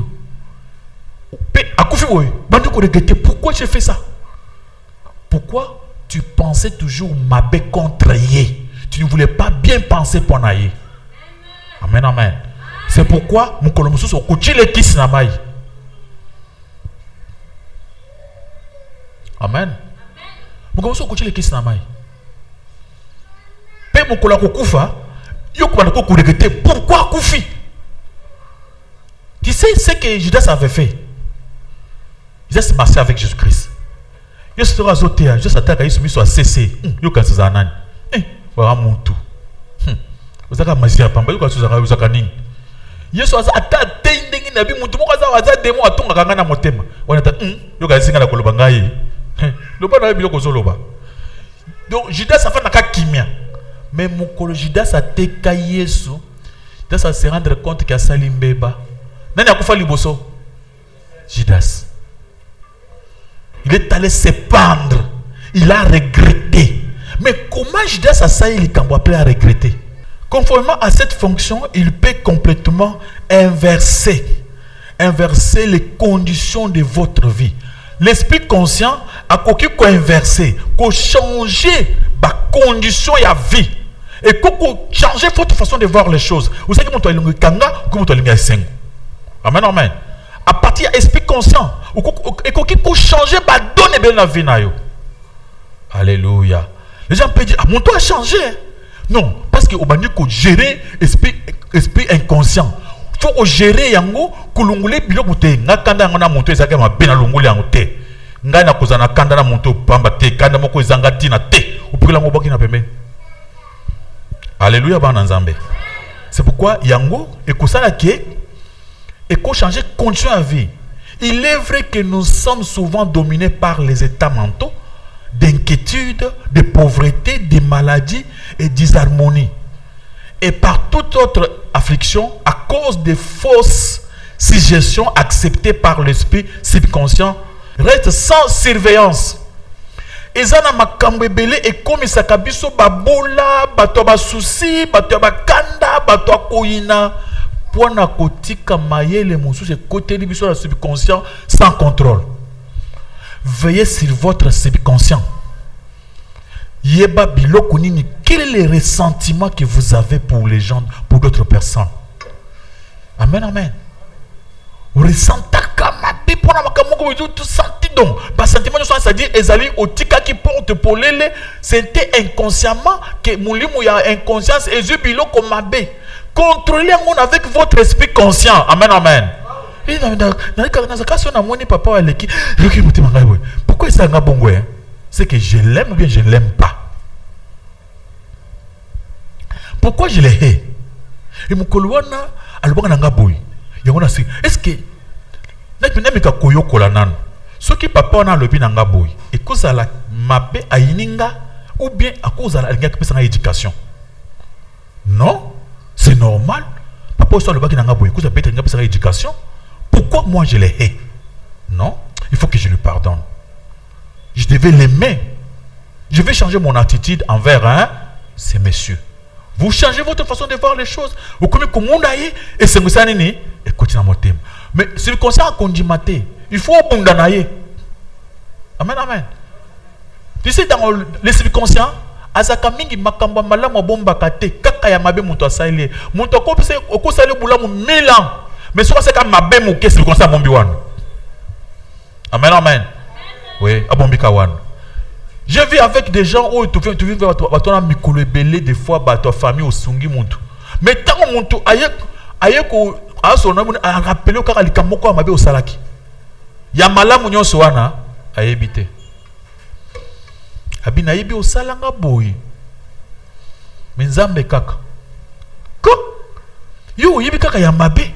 Pourquoi j'ai fait ça? Pourquoi tu pensais toujours mabé contre yé? Tu ne voulais pas bien penser pour naïe. Amen, amen. C'est pourquoi mon colomosus au coach les kiss namai. Amen. Mon colomosus au coach les kiss namai. Pe mon colako kufa, yo kubanako kuregete. Pourquoi kufi? Tu sais ce que Judas avait fait? Judas s'est marché avec Jésus-Christ. Yesu sera azotea, Yesu ataka Yesu miso a cessé. Yo kanza nani? Wa mutu. Ozaka mazia pamba yo kanza uzaka nini? Yesu aza ata tendingi na bi mutu moko aza waza demo atonga kanga na motema. Wana ta yo kanza na koloba ngai. Loba na biloko zoloba. Donc Judas a fait naka kimia. Mais mokolo Judas a teka Yesu. Judas a se rendre compte qu'il a sali mbeba. Nani akufa liboso? Judas. Il est allé se pendre. Il a regretté. Mais comment Judas a sali likambo appelé à regretter? Conformément à cette fonction, il peut complètement inverser les conditions de votre vie. L'esprit conscient a quoi inverser, qu'on changer les conditions de la vie. Et qu'on changer votre façon de voir les choses. Vous savez comment tu as le kanga ou comment tu as le seng. Amen, amen. À partir de l'esprit conscient, et qu'on changer la donne de la vie. Alléluia. Les gens peuvent dire, ah, mon toit a changé. Non, parce que on faut gérer l'esprit inconscient. Il faut gérer yango kulungule biloko te ngakanda ngana monto ezaka mabena lungule yango te ngana kozana kanda na monto pamba te kanda moko ezanga tina te opikela ngo boki na pembe. Alléluia bana nzambe. C'est pourquoi yango ekosala ke eko changer condition à vie. Il est vrai que nous sommes souvent dominés par les états mentaux d'inquiétude, de pauvreté, de maladie et disharmonie. Et par toute autre affliction à cause des fausses suggestions acceptées par l'esprit subconscient reste sans surveillance. Ezana makambo belé et comme sakabiso babola bato ba souci bato ba kanda bato koina pona kotika mayele mosusu côté libiso la subconscient sans contrôle. Veillez sur votre subconscient. Yeba biloko nini, quel est le ressentiment que vous avez pour les gens, pour d'autres personnes? Amen, amen. Ressentez comme pour la makamoko tout senti donc. Pas sentiment c'est-à-dire ezali otika qui porte pour l'élé, c'était inconsciemment que moulimu ya inconscience et biloko mabe. Contrôlez mon avec votre esprit conscient. Amen, amen. Pourquoi ça n'a bon goût? C'est que je l'aime ou bien je ne l'aime pas. Pourquoi je le hais? Et mon colouana, est-ce que n'a koyo kolanan? Ce qui papa na lobi nanga boy. Et cause à la mabe aininga ou bien à cause à la éducation? Non, c'est normal. Papa soit le baki nanga boy. Cause à peut-être une éducation. Pourquoi moi je les hais? Non, il faut que je lui pardonne. Je devais l'aimer. Je vais changer mon attitude envers ces messieurs. Vous changez votre façon de voir les choses. Vous connaissez comment on a et c'est vous savez et continuez à mon thème. Mais c'est le conseil à condimater. Il faut abandonner. Amen, amen. Tu sais dans le subconscient, azaka mingi makamba malamu bomba kate kaka ya mabe muntu asaile. Muntu akopese okosale bulamu 1000 ans. Mais soit c'est comme mabe muke c'est le conseil bombi wan. Amen, amen. Oui, abombika wan. Je vis avec des gens où tu vis batona mikolo belé des fois bato famille au sungi muntu. Mais tant muntu ayeko asona mun a rappeler kaka likamoko mabe au salaki. Ya malamu nyonso wana ayebite. Abina yebi au salanga boy. Menzambe kaka. Ko yo yebi kaka ya mabe.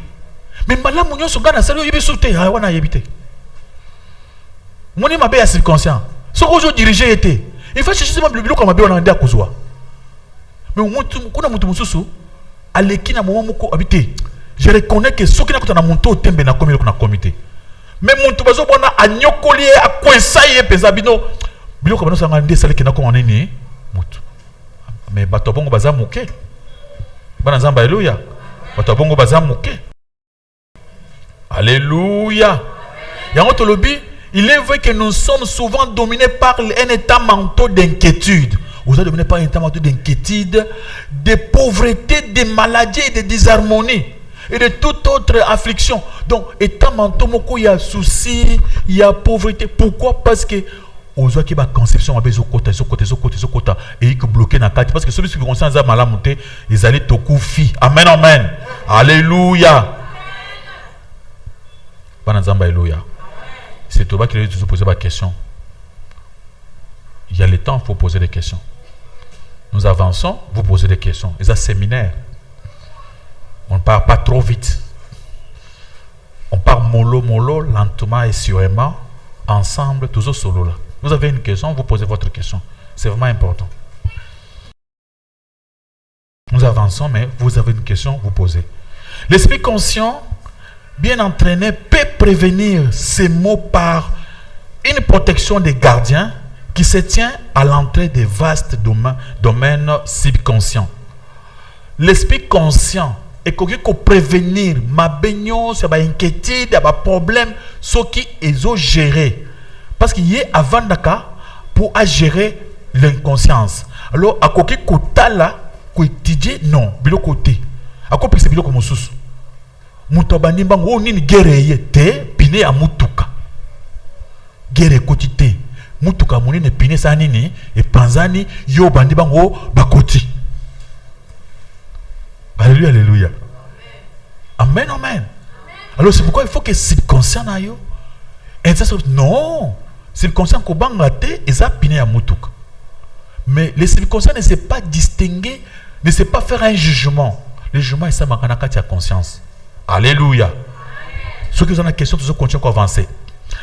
Mais malamu nyonso ngana sali yebi soute wana ayebite. Moni mabe ya subconscient. Ce que je dirigeais était. Il faut chercher le bureau comme mabe on a à kozwa. Mais kuna mutu mususu aleki na moment moko habité. Je reconnais que ce qui n'a pas na monto tembe na komité na comité. Mais muntu bazo bona anyokoli a kwensaye peza bino. Bilo ko bano sanga ndé sale ki na ko nini mutu. Mais bato bongo baza muke. Bana nzamba alléluia. Bato bongo baza muke. Alléluia. Yango to lobi. Il est vrai que nous sommes souvent dominés par un état mental d'inquiétude. Vous êtes dominés par un état mental d'inquiétude, de pauvreté, de maladies et de disharmonie. Et de toute autre affliction. Donc, état mental, il y a souci, il y a pauvreté. Pourquoi? Parce que aux gens qui ont conception avec côté et ils sont bloqués dans la carte. Parce que celui qui est conscient de la maladie, ils allaient te couper. Amen, amen. Alléluia. Alléluia. C'est toi qui te poser la question. il y a le temps, il faut poser des questions. Nous avançons, vous posez des questions. C'est un séminaire. On ne part pas trop vite. On part mollo, lentement et sûrement, ensemble, toujours solo là. Vous avez une question, vous posez votre question. C'est vraiment important. Nous avançons, mais vous avez une question, vous posez. L'esprit conscient, bien entraîné, peut prévenir ces maux par une protection des gardiens qui se tient à l'entrée des vastes domaines subconscients. L'esprit conscient est qu'on peut prévenir ma baignons, ma inquiétude, ma problème, ce qui est géré. Parce qu'il y a avant d'accord pour gérer l'inconscience. Alors, à côté côté là, qu'on étudie non, bilo côté. À côté c'est bilo comme sous. Mutabani bango ni guerre te pine à mutuka. Guerre côté. Mutuka moni ne pine sa nini et panzani yo bandi bango bakoti. Alléluia, alléluia. Amen, amen. Alors c'est pourquoi il faut que subconscient na yo. Et ça non, subconscient ko bangate et ça pine à mutuka. Mais le subconscient ne sait pas distinguer, ne sait pas faire un jugement. Le jugement est ça makanaka tia conscience. Alléluia. Ceux qui ont la question, tous ceux qui continuent à avancer.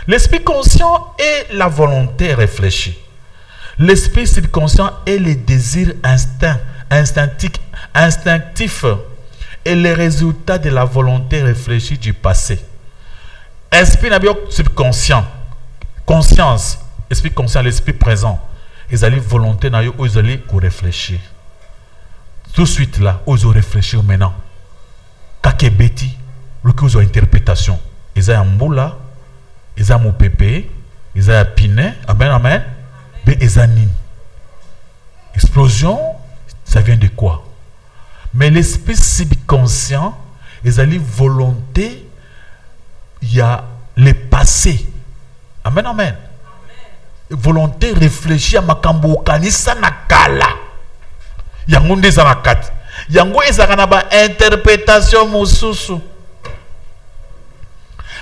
L'esprit conscient est la volonté réfléchie. L'esprit subconscient est les désirs instinctifs et les résultats de la volonté réfléchie du passé. Esprit subconscient, conscience, esprit conscient, l'esprit présent. Ils allaient volonté, ils allaient réfléchir. Tout de suite là, ils ont réfléchi maintenant. Kakebeti, le qu'ils ont interprétation. Ils ont un moula, ils ont un pépé, ils ont un pinet, amen, amen. Mais ils ont une explosion, ça vient de quoi? Mais l'esprit subconscient, ils allaient volonté, il y a le passé. Amen, amen. Volonté réfléchir à makambo kanisa nakala yango ndeza nakati yango ezaka ba interprétation mosusu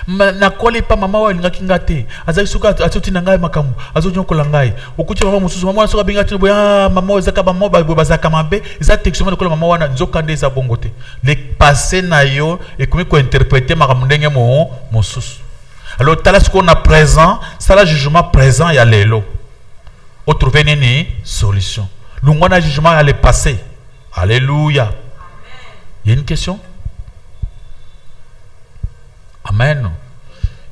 na koli pa mama wa linga kingate azali suka atoti nangai makambo azonyo kolangai okuti mama mosusu mama soka binga tibo ya mama ezaka ba moba bazaka mabe eza textement de kola mama wana nzoka ndeza bongote le passé na yo ekomi ko interpréter makambo ndenge mosusu. Alors, tu as ce qu'on a présent, ça le jugement présent, il y a l'élo. Au trouver une solution. Nous, on a jugement à le passé. Alléluia. Il y a une question? Amen.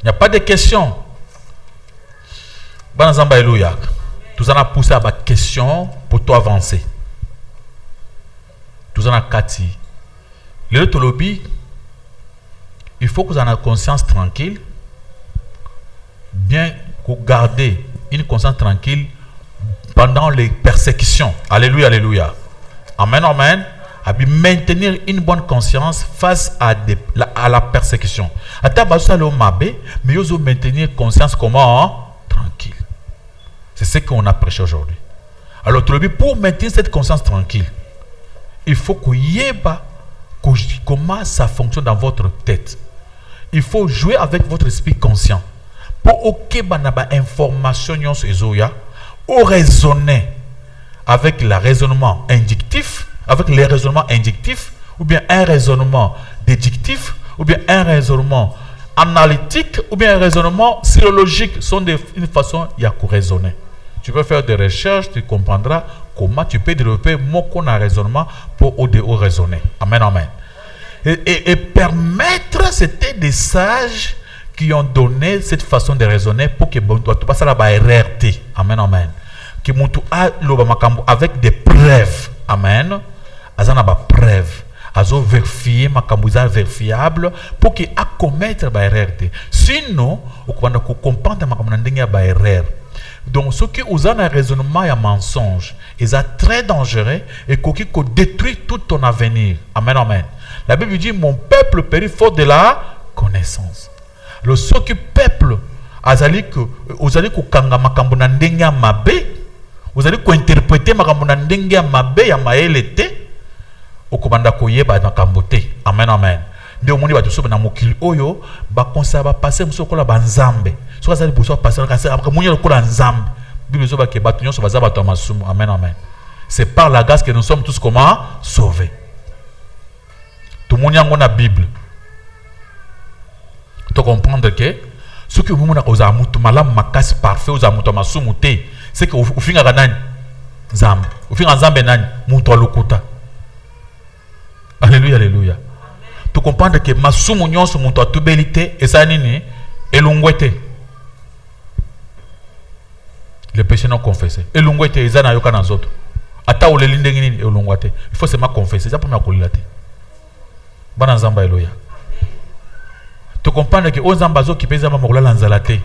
Il n'y a pas de question. Bon, alléluia. Tout en a poussé à la question pour toi avancer. Tout en a kati. Le lobby, il faut que vous en ayez conscience tranquille. Bien garder une conscience tranquille pendant les persécutions. Alléluia, alléluia. Amen, amen. À maintenir une bonne conscience face à la persécution. À tabasso le mabé, mais vous maintenir conscience comment? Tranquille. C'est ce qu'on a prêché aujourd'hui. Alors, pour maintenir cette conscience tranquille, il faut qu'il y ait comment ça fonctionne dans votre tête. Il faut jouer avec votre esprit conscient. Pour que banaba information ou raisonner avec le raisonnement inductif, avec les raisonnements inductifs, ou bien un raisonnement déductif, ou bien un raisonnement analytique, ou bien un raisonnement psychologique, sont une façon de raisonner. Tu peux faire des recherches, tu comprendras comment tu peux développer mon raisonnement pour raisonner. Amen, amen. Et permettre, c'était des sages qui ont donné cette façon de raisonner pour que tu passes à la RRT. Amen, amen. Que tu a avec des preuves. Amen. Azana ba preuve. Azo vérifier makambo vérifiable pour que a commettre ba RRT. Sinon, on va comprendre makambo ndenge ba erreur. Donc ce qui ont un raisonnement et un mensonge, ils sont très dangereux et qui détruit tout ton avenir. Amen, amen. La Bible dit mon peuple périt faute de la connaissance. Le ce que peuple azali que vous allez kanga makambo na ndenge ya mabe, vous allez interpréter makambo na ndenge ya mabe ya maelete okobanda koyeba makambo te. Amen, amen. Ndio moni batu sobe na mokili oyo ba konsa ba passer muso kola banzambe. So azali boso passer ka moni lokola nzambe. Bible dit que batunyo so baza bato masumu. Amen, amen. C'est par la grâce que nous sommes tous comment sauvés. Tout le monde y a la Bible. Tu comprends que ce que vous avez dit, malam makas parfait, vous avez dit, c'est que vous finissez à Zam. Vous finissez à Zambenan, Mouto Lukuta. Alléluia, alléluia. Tu comprends que masumu nyonso Mouto a tubelité et ça nini et l'ongwete. Les péchés non confessés. Et l'ongwete, ils en ont yoka dans autres. Ata ou les lignes et l'ongwete. Il faut seulement confesser. C'est pour moi qu'on l'a dit. Bana Zamba, alléluia. Tu comprends que aux ambazo qui pèsent à ma lanzalate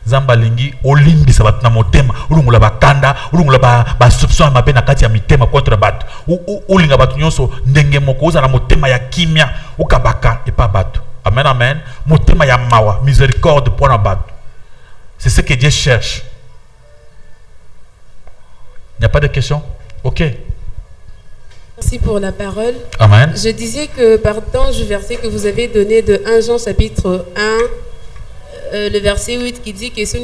zamba lingi olimbi sabat na motema ulungula bakanda ulungula ba soupçon ma pena kati ya mitema contre bat ou linga batu nyonso ndenge moko za na motema ya kimia ukabaka et pas batu. Amen, amen. Motema ya mawa miséricorde pour na batu. C'est ce que Dieu cherche. Il n'y a pas de questions? OK. Merci pour la parole. Amen. Je disais que partant du verset que vous avez donné de 1 Jean chapitre 1, le verset 8 qui dit que si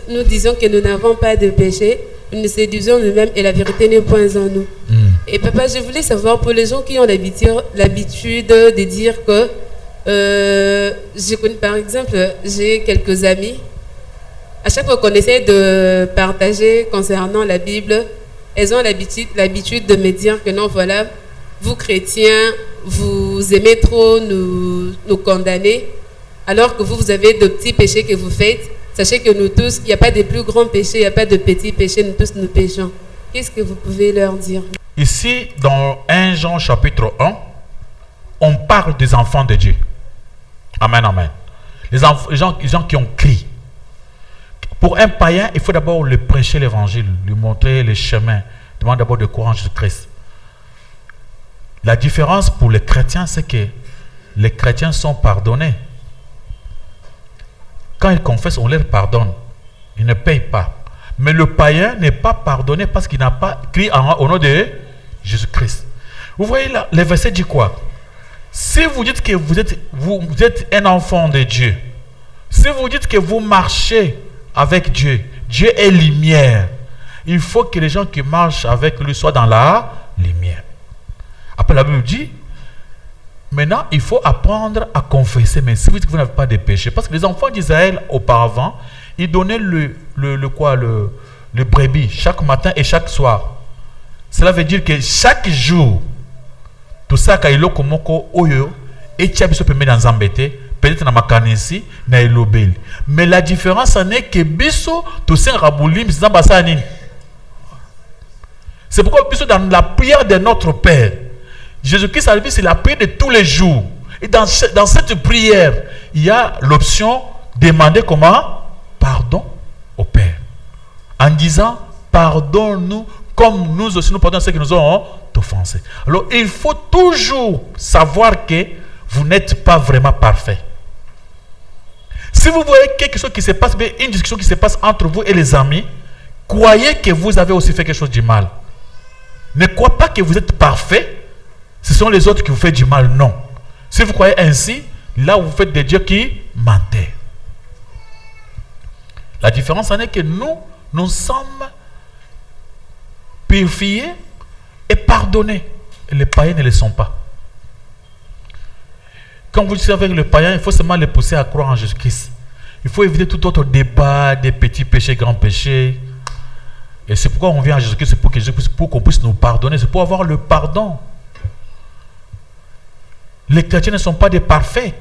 nous disons que nous n'avons pas de péché, nous nous séduisons nous-mêmes et la vérité n'est point en nous. Et papa, je voulais savoir pour les gens qui ont l'habitude de dire que, je connais par exemple, j'ai quelques amis, à chaque fois qu'on essaie de partager concernant la Bible, elles ont l'habitude de me dire que non, voilà, vous chrétiens, vous aimez trop nous condamner, alors que vous avez de petits péchés que vous faites. Sachez que nous tous, il n'y a pas de plus grands péchés, il n'y a pas de petits péchés, nous tous nous péchons. Qu'est-ce que vous pouvez leur dire? Ici, dans 1 Jean chapitre 1, on parle des enfants de Dieu. Amen, amen. Les gens qui ont crié. Pour un païen, il faut d'abord lui prêcher l'évangile, lui montrer le chemin. Demande d'abord de croire en Jésus-Christ. La différence pour les chrétiens, c'est que les chrétiens sont pardonnés. Quand ils confessent, on leur pardonne. Ils ne payent pas. Mais le païen n'est pas pardonné parce qu'il n'a pas crié au nom de Jésus-Christ. Vous voyez là, le verset dit quoi? Si vous dites que vous êtes un enfant de Dieu, si vous dites que vous marchez avec Dieu, Dieu est lumière. Il faut que les gens qui marchent avec lui soient dans la lumière. Après la Bible dit, maintenant il faut apprendre à confesser. Mais si vous dites que vous n'avez pas de péché, parce que les enfants d'Israël auparavant, ils donnaient le brebis chaque matin et chaque soir. Cela veut dire que chaque jour, tout ça quand il est comme oyo et tu as besoin de dans embêter. Peut-être dans ma canesi, na elobel. Mais la différence en est que biso tout ça raboulim c'est ambassadine. C'est pourquoi biso dans la prière de notre Père, Jésus-Christ a dit c'est la prière de tous les jours. Et dans cette prière, il y a l'option demander comment pardon au Père. En disant pardonne-nous comme nous aussi nous pardonnons ceux qui nous ont offensés. Alors il faut toujours savoir que vous n'êtes pas vraiment parfait. Si vous voyez quelque chose qui se passe, une discussion qui se passe entre vous et les amis, croyez que vous avez aussi fait quelque chose de mal. Ne croyez pas que vous êtes parfait, ce sont les autres qui vous font du mal, non. Si vous croyez ainsi, là vous faites des dieux qui mentaient. La différence en est que nous sommes purifiés et pardonnés. Et les païens ne le sont pas. Quand vous servez avec le païen, il faut seulement les pousser à croire en Jésus-Christ. Il faut éviter tout autre débat, des petits péchés, grands péchés. Et c'est pourquoi on vient à Jésus-Christ, c'est pour qu'on puisse nous pardonner, c'est pour avoir le pardon. Les chrétiens ne sont pas des parfaits.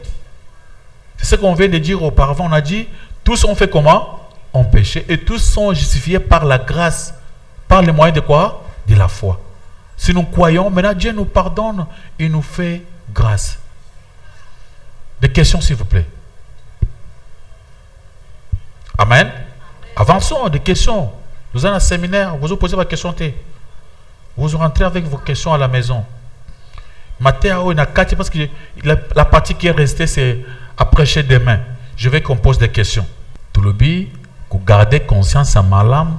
C'est ce qu'on vient de dire auparavant. On a dit, tous ont fait comment? Ont péché. Et tous sont justifiés par la grâce. Par les moyens de quoi? De la foi. Si nous croyons, maintenant Dieu nous pardonne et nous fait grâce. Des questions, s'il vous plaît. Amen. Avançons, des questions. Vous avez un séminaire, vous posez vos questions. Vous rentrez avec vos questions à la maison. Mathéo, il y a 4 parce que la partie qui est restée, c'est à prêcher demain. Je vais qu'on pose des questions. Tout le but, vous gardez conscience à malam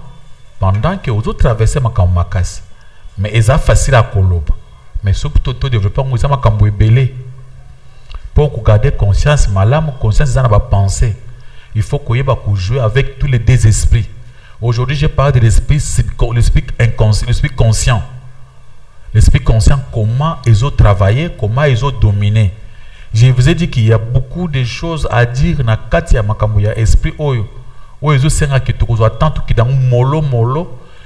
pendant que vous traversez ma casse. Mais c'est facile à colob. Mais surtout, tout développement, vous avez un belé. Pour garder conscience, malam, conscience, ça n'a pas pensé. Il faut qu'on jouer avec tous les deux esprits. Aujourd'hui, j'ai parlé de l'esprit inconscient, l'esprit conscient. L'esprit conscient, comment ils ont travaillé, comment ils ont dominé. Je vous ai dit qu'il y a beaucoup de choses à dire dans Katia Makamuya, esprit Oyo. Où ils ont senga qui te cause tant qui dans molo,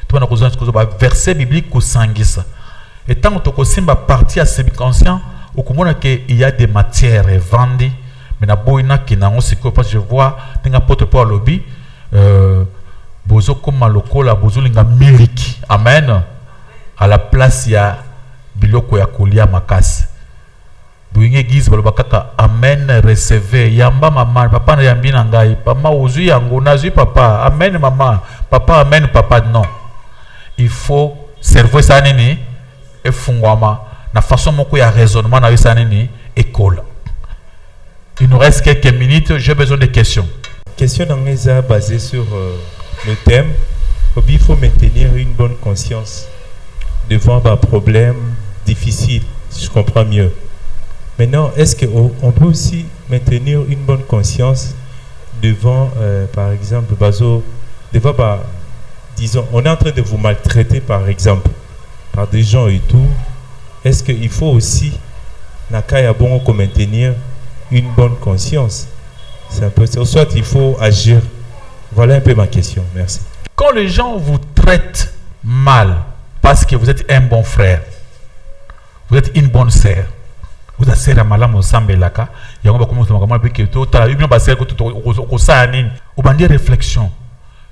tu vas nous verset biblique au sangisa. Et tant que tu simba partie à l'esprit conscient, au comment qu'il y a des matières vendues, mais na boina qui n'a pas sécurité parce que je vois n'importe quoi lobby. Bozo comme lokola bozo linga miliki. Amen. À la place il y a biloko ya kolia makasi. Buinge giz balobakaka amen recevez yamba maman papa na yambi na ngai papa ozu yango nazu papa amen maman papa amen papa non. Il faut cerveau ça nini et fungwama na façon moko ya raisonnement na ça nini école. Il nous reste quelques minutes, j'ai besoin de questions. Question d'Angeza basée sur le thème. Il faut maintenir une bonne conscience devant un problème difficile, si je comprends mieux. Maintenant, est-ce qu'on peut aussi maintenir une bonne conscience devant, par exemple, devant, disons, on est en train de vous maltraiter, par exemple, par des gens et tout. Est-ce qu'il faut aussi, Nakaya bon, maintenir une bonne conscience? C'est un peu ça. Soit il faut agir. Voilà un peu ma question. Merci. Quand les gens vous traitent mal parce que vous êtes un bon frère, vous êtes une bonne sœur, vous êtes sœur malam ensemble là, il y a un peu de réflexion.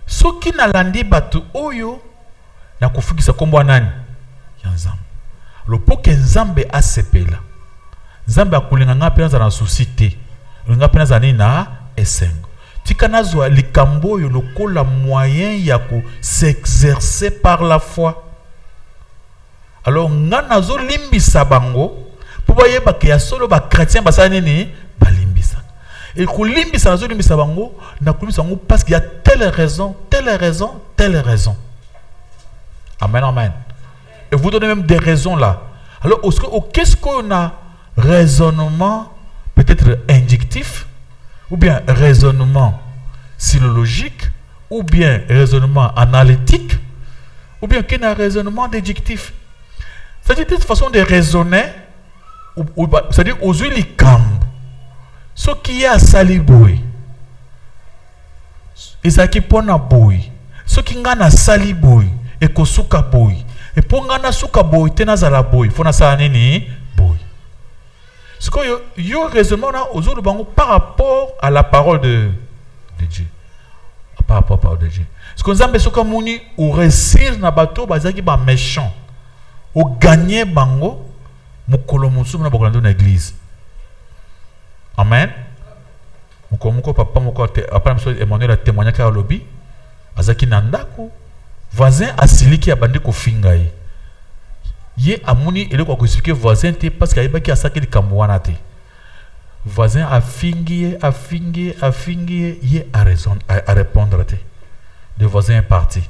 Ce qui n'a l'andi batu oyo na kufukisa kombo nani ya nzambe. Le po que nzambe a sepela. Nzambe akulinga ngapi na za société. Ngapi na za na esengo. Tikanazwa likambo yo lokola moyen ya ko s'exercer par la foi. Alors ngana zo limbisa bango po bayeba ke ya solo ba chrétien basana nini balimbisa. Et ko limbisa zo limbisa bango na kulimbisa bango parce qu'il y a telle raison. Amen, amen. Et vous donnez même des raisons là. Alors qu'est-ce qu'on a? Raisonnement peut-être inductif, ou bien raisonnement philologique, ou bien raisonnement analytique, ou bien qu'il y a un raisonnement déductif. C'est-à-dire cette façon de raisonner, c'est-à-dire aux huiles camp, ce qui est à saliboui, et ça qui pona boui, ce qui est à saliboui, et kosuka boui, et pour ngana suka boui, tenazala boui, faut na sa nini boui. Ce que yo raisonnement aux autres par rapport à la parole de Dieu. Par rapport à la parole de Dieu. Ce que nous avons besoin de ou réussir na bateau bazaki ba méchant. Ou gagner bango mukolo musu na bakolando na église. Amen. Muko papa muko après monsieur Emmanuel a témoigné ka lobby azaki na ndako voisin asiliki abandi ko fingai. Ye amuni ele ko expliquer voisin te parce qu'il y a qui a saqué de kamwana te. Voisin a fingi ye a raison à répondre te. Le voisin est parti.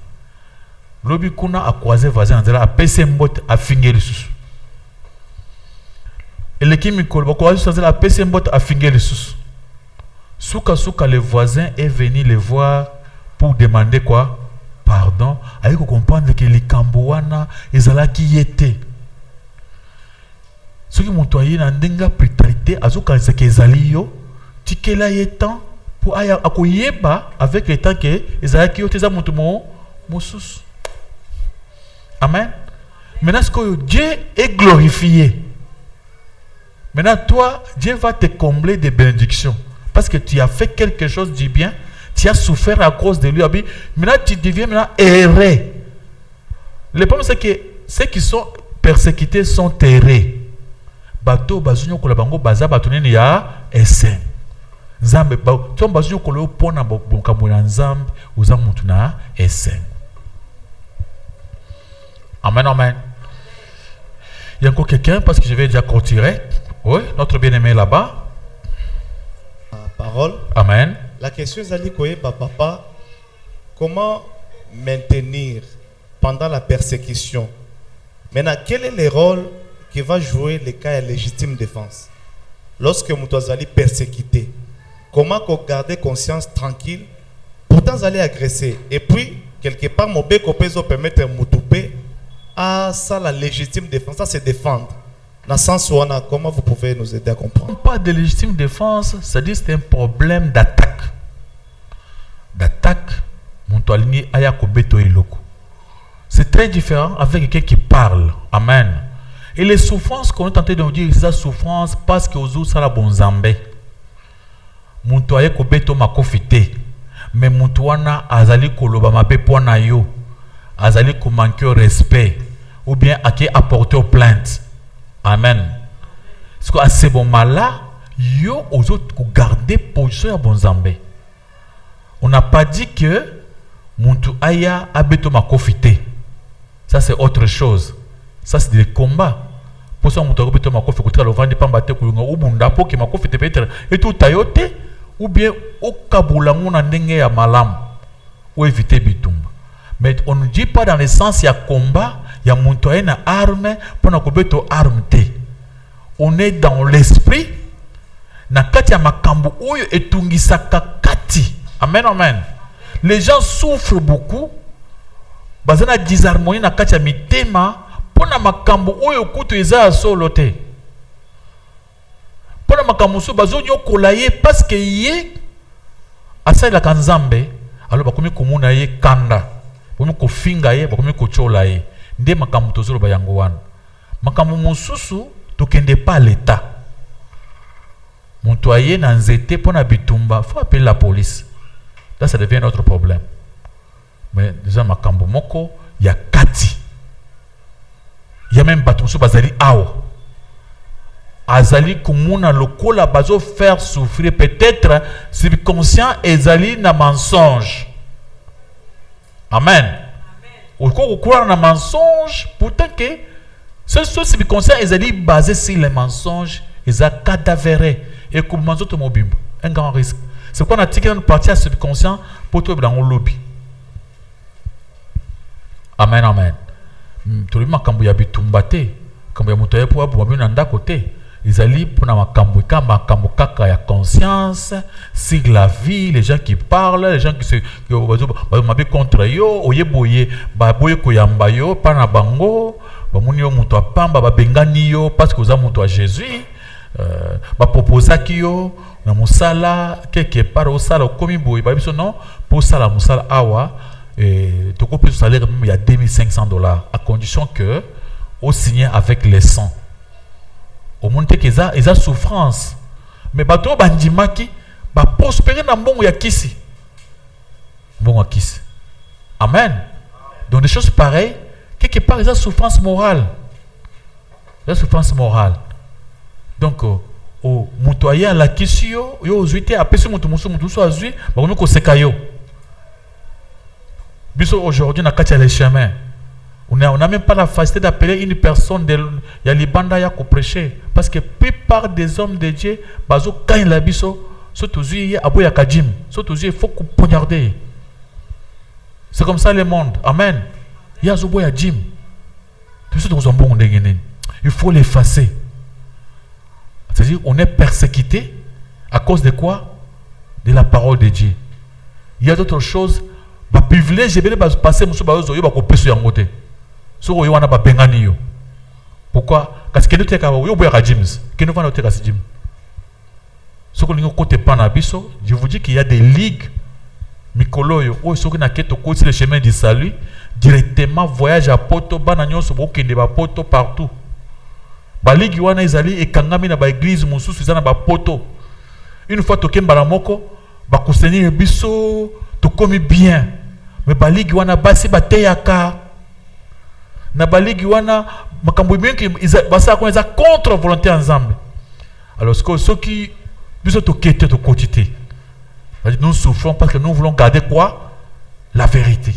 Lobi kuna a croisé voisin andela a pese mbot a fingi le sous. Et le kimi ko croisé andela a pese mbot a fingi le sous. Souka le voisin est venu le voir pour demander quoi? Pardon, avec comprendre que les Cambouana ezala qui était. Ce qui m'ont toyé dans denga prétarité, azuka c'est que ezali yo, tikela yetan pour aya akoyeba avec le temps que ezala qui yo teza mutumo moussous. Amen. Maintenant ce que Dieu est glorifié. Maintenant toi, Dieu va te combler de bénédictions parce que tu as fait quelque chose du bien. Tu as souffert à cause de lui. Maintenant, tu deviens maintenant erré. Le problème, c'est que ceux qui sont persécutés sont errés. Bato, bazunyo kolabango, baza batuneni ya esen. Zambe, ton bazunyo koleo pona bonkamuna nzambe, uzamutuna esen. Amen, amen. Il y a encore quelqu'un, parce que je vais déjà clôturer. Oui, notre bien-aimé là-bas. Parole. Amen. La question est papa, comment maintenir pendant la persécution? Maintenant, quel est le rôle que va jouer le cas de légitime défense? Lorsque vous allez persécuter, comment garder conscience tranquille, pourtant vous allez agresser. Et puis, quelque part mobé kopezo permettre mutupe à ça la légitime défense, ça c'est défendre. Dans le sens où comment vous pouvez nous aider à comprendre? Pas de légitime défense, c'est-à-dire c'est un problème d'attaque. D'attaque, mon toalini ayako beto iloko. C'est très différent avec quelqu'un qui parle. Amen. Et les souffrances qu'on est tenté de nous dire, c'est la souffrance parce que aux autres, ça la bon zambé. Mon toalini beto makofite. Mais mon toana azali koloba mabe pona yo. Azali ko manquer respect. Ou bien à qui apporter plainte. Amen. Parce qu'à ce moment-là, yo aux autres garder position à bon zambé. On n'a pas dit que Muntu aya abeto makofite. Ça c'est autre chose. Ça c'est des combats. Pour ça Muntu abeto makofite kotra le vendre pas battre kulunga ubunda po ki makofite peut-être et tout tayote ou bien au kabula ngona ndenge ya malam ou éviter bitumba. Mais on ne dit pas dans le sens il y a combat, il y a Muntu aya na arme pour na kobeto arme te. On est dans l'esprit na kati ya makambo oyo etungisaka kati. Amen, amen. Les gens souffrent beaucoup. Bazana disharmonie na kati ya mitema pona makambo oyo kutu eza solo te. Pona makambo so bazo nyokola ye parce que ye asali la kanzambe alors bakomi komuna ye kanda. Bakomi kofinga ye, bakomi kochola ye. Nde makambo tozolo bayango wana. Makambo mosusu tokende pas l'état. Montoyer na nzete pona bitumba, faut appeler la police. Là, ça devient un autre problème. Mais déjà, makambo moko, il y a kati. Il y a même batumso bazali awa. Azali kumuna lokola bazo faire souffrir. Peut-être subconscient ezali na mensonge. Amen. Ou croire na mensonge, pourtant que ce subconscient ezali basé sur les mensonges, ezali cadavéré. Et comme manzoto mobimba, un grand risque. C'est pourquoi on a tiré une partie à subconscient pour tout dans le lobby. Amen, amen. Tout le monde quand il y a bitumbate, quand il y a monté pour avoir un anda côté, ils allaient pour na makambo kaka ya conscience, sur la vie, les gens qui parlent, les gens qui se mabe contre yo, oyeboye, ba boye koyamba yo, pa na bango, ba muni yo muto apamba, ba bengani yo parce que vous avez muto à Jésus, ba proposa ki yo na musala quelque part au sala komi boy ba biso non pour sala musala awa et to ko plus salaire même il y a $2,500 à condition que au signer avec les sangs au monde que ça eza souffrance mais bato bandimaki ba prospérer na mbongo ya kisi mbongo ya kisi. Amen. Donc des choses pareilles quelque part eza souffrance morale. La souffrance morale. Donc au mutoya la kisio yo ozuite apesi mutu so azui ba komi ko sekayo biso aujourd'hui na kati ya les chemins on n'a même pas la facilité d'appeler une personne de ya libanda ya ko prêcher parce que plupart des hommes de Dieu bazo quand la biso so tozui ya aboya kajim so tozui faut ko poignarder. C'est comme ça le monde. Amen. Ya zo boya jim tout ça dans un bon ndengene il faut l'effacer. C'est-à-dire on est persécuté à cause de quoi? De la parole de Dieu. Il y a d'autres choses. Ba privilège je vais passer muso ba zo yo ba ko peso yango te. So yo wana ba bengani yo. Pourquoi? Parce que nous te ka yo boya ka James. Que nous va te ka Jim. So ko lingo côté pana biso, je vous dis qu'il y a des ligues mikolo yo o so ko na keto ko sur le chemin du salut directement voyage à Poto bana nyonso bo kende ba Poto partout. Baligi wana ezali ekangami na ba église mususu zana ba poto. Une fois tokemba la moko ba kusenir biso to komi bien. Mais baligi wana basi bateyaka. Na baligi wana makambo bien ki basa ko eza contre volonté ensemble. Alors ce qui biso to kete to quotité. Nous souffrons parce que nous voulons garder quoi? La vérité.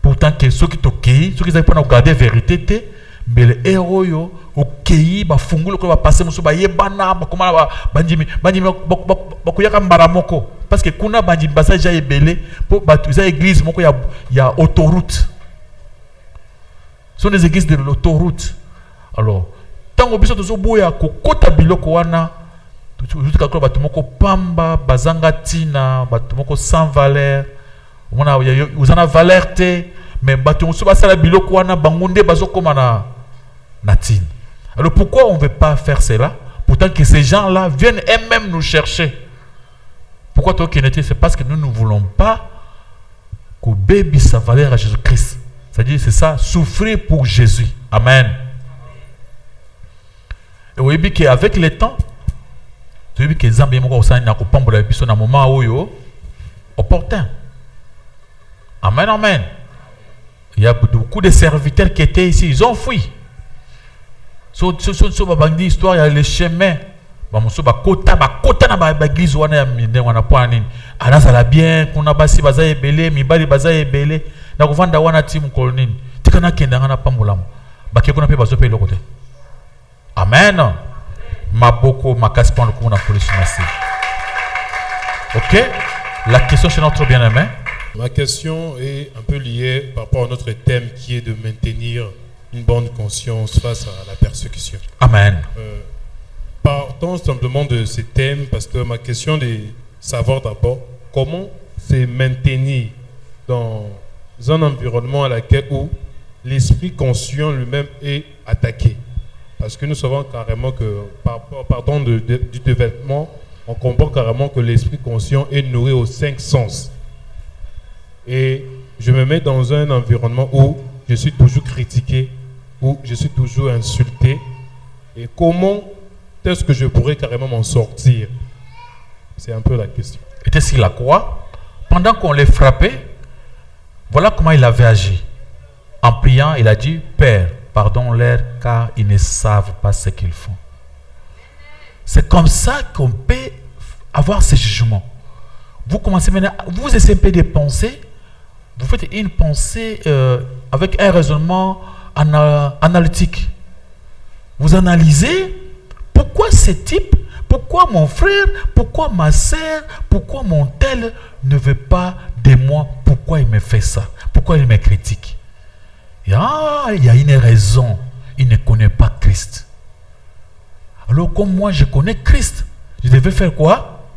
Pourtant que ceux qui tokei, ceux qui ont pas garder vérité mais les héros yo okei ba fungulu ko ba passer muso ba yebana ba komana ba bandimi ba kuyaka mbara moko parce que kuna bandimi basa ja ebele pour ba tuza église moko ya autoroute. Ce sont des églises de l'autoroute. Alors tango biso tozo boya ko kota biloko wana tout ka ko ba tumoko pamba bazanga tina ba tumoko sans valeur Vous en avez valeur, mais alors pourquoi on ne veut pas faire cela? Pourtant que ces gens-là viennent eux-mêmes nous chercher. Pourquoi toi qui n'étais? C'est parce que nous ne voulons pas que bébé sa valeur à Jésus-Christ. C'est-à-dire, c'est ça, souffrir pour Jésus. Amen. Et oui, qu'avec le temps, tu vois que les Zambiens ont un moment opportun. Amen, amen. Il y a beaucoup de serviteurs qui étaient ici, ils ont fui. Sur l'histoire, il y a le chemin. L'église, on a bien, on a basi bazaye belé, mibali bazaye belé, na kuvanda wana timu kolonini. Tikana kenda ngana pambulamu. Baki kuna pe bazo pe lokote. Amen. Maboko makasi pando kuna police massive. OK? La question chez notre bien-aimé. Ma question est un peu liée par rapport à notre thème qui est de maintenir une bonne conscience face à la persécution. Amen. Partons simplement de ce thème parce que ma question est de savoir d'abord comment se maintenir dans un environnement à laquelle où l'esprit conscient lui-même est attaqué. Parce que nous savons carrément que pardon du développement, on comprend carrément que l'esprit conscient est nourri aux 5 sens. Et je me mets dans un environnement où je suis toujours critiqué, où je suis toujours insulté. Et comment est-ce que je pourrais carrément m'en sortir? C'est un peu la question. Était-ce qu'il a quoi? Pendant qu'on les frappait, voilà comment il avait agi. En priant, il a dit, Père, pardonne-leur car ils ne savent pas ce qu'ils font. C'est comme ça qu'on peut avoir ce jugement. Vous commencez maintenant, vous essayez un peu de penser, vous faites une pensée avec un raisonnement analytique. Vous analysez pourquoi ce type, pourquoi mon frère, pourquoi ma soeur, pourquoi mon tel ne veut pas de moi, pourquoi il me fait ça, pourquoi il me critique. Il y a une raison, il ne connaît pas Christ. Alors comme moi je connais Christ, je devais faire quoi?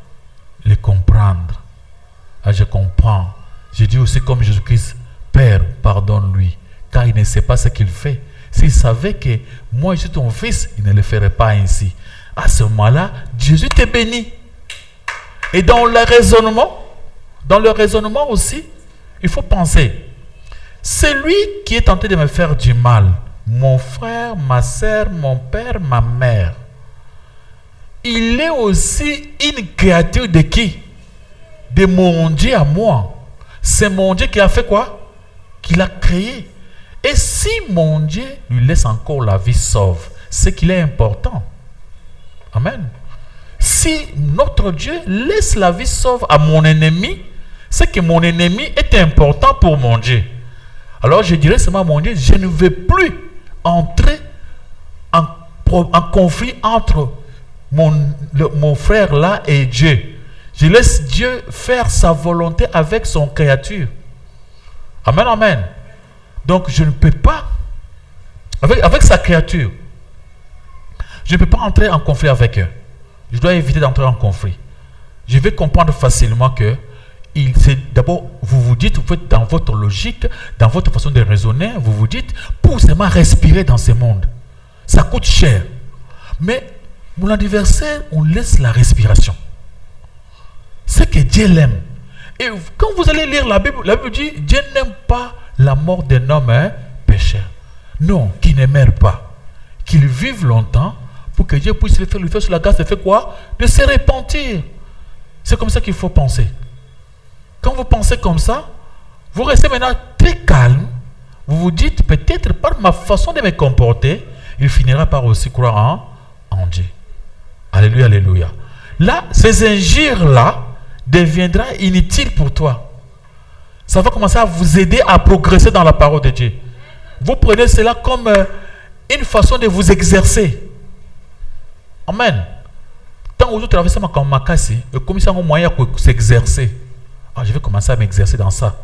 Le comprendre. Je comprends. Je dis aussi comme Jésus-Christ, Père, pardonne-lui, car il ne sait pas ce qu'il fait. S'il savait que moi je suis ton fils, il ne le ferait pas ainsi. À ce moment-là, Jésus te bénit. Et dans le raisonnement aussi, il faut penser, c'est lui qui est tenté de me faire du mal. Mon frère, ma soeur, mon père, ma mère. Il est aussi une créature de qui? De mon Dieu à moi. C'est mon Dieu qui a fait quoi? Qui l'a créé. Et si mon Dieu lui laisse encore la vie sauve, c'est qu'il est important. Amen. Si notre Dieu laisse la vie sauve à mon ennemi, c'est que mon ennemi est important pour mon Dieu. Alors je dirais seulement à mon Dieu, je ne veux plus entrer en conflit entre mon frère là et Dieu. Je laisse Dieu faire sa volonté avec son créature. Amen, amen. Donc je ne peux pas, avec sa créature, je ne peux pas entrer en conflit avec eux. Je dois éviter d'entrer en conflit. Je vais comprendre facilement que d'abord, vous vous dites, vous faites dans votre logique, dans votre façon de raisonner, vous vous dites, pour seulement respirer dans ce monde, ça coûte cher. Mais mon adversaire, on laisse la respiration. C'est que Dieu l'aime. Et quand vous allez lire la Bible dit, Dieu n'aime pas la mort d'un homme pécheur. Non, qui ne meurt pas. Qu'il vive longtemps pour que Dieu puisse lui faire sur la grâce de faire quoi? De se repentir. C'est comme ça qu'il faut penser. Quand vous pensez comme ça, vous restez maintenant très calme. Vous vous dites, peut-être par ma façon de me comporter, il finira par aussi croire en Dieu. Alléluia, alléluia. Là, ces injures-là deviendront inutiles pour toi. Ça va commencer à vous aider à progresser dans la parole de Dieu. Vous prenez cela comme une façon de vous exercer. Amen. Tant que vous traversez ma casse, comme ça, un moyen de s'exercer. Je vais commencer à m'exercer dans ça.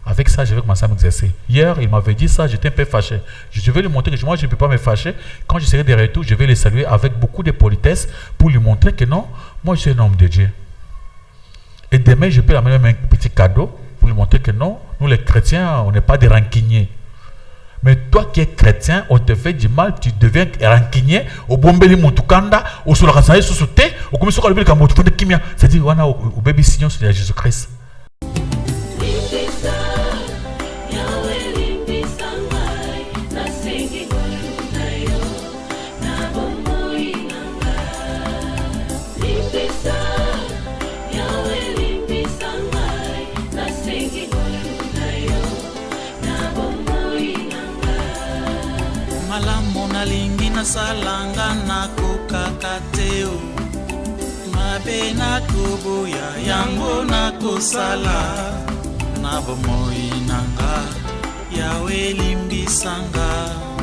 Avec ça, je vais commencer à m'exercer. Hier, il m'avait dit ça, j'étais un peu fâché. Je vais lui montrer que moi, je ne peux pas me fâcher. Quand je serai de retour, je vais le saluer avec beaucoup de politesse pour lui montrer que non, moi, je suis un homme de Dieu. Et demain, je peux amener un petit cadeau pour lui montrer que non, nous les chrétiens, on n'est pas des rancuniers. Mais toi qui es chrétien, on te fait du mal, tu deviens rancunier, au bombeli montukanda, au sur la rasaye sous-sauté, au commis sur le bel camotu de kimia, c'est-à-dire on a au bébé signon sur Jésus-Christ. Nalingi na salanga na kokakateo mabe na koboya yango na kosala na bomoi nanga yawe limbisanga.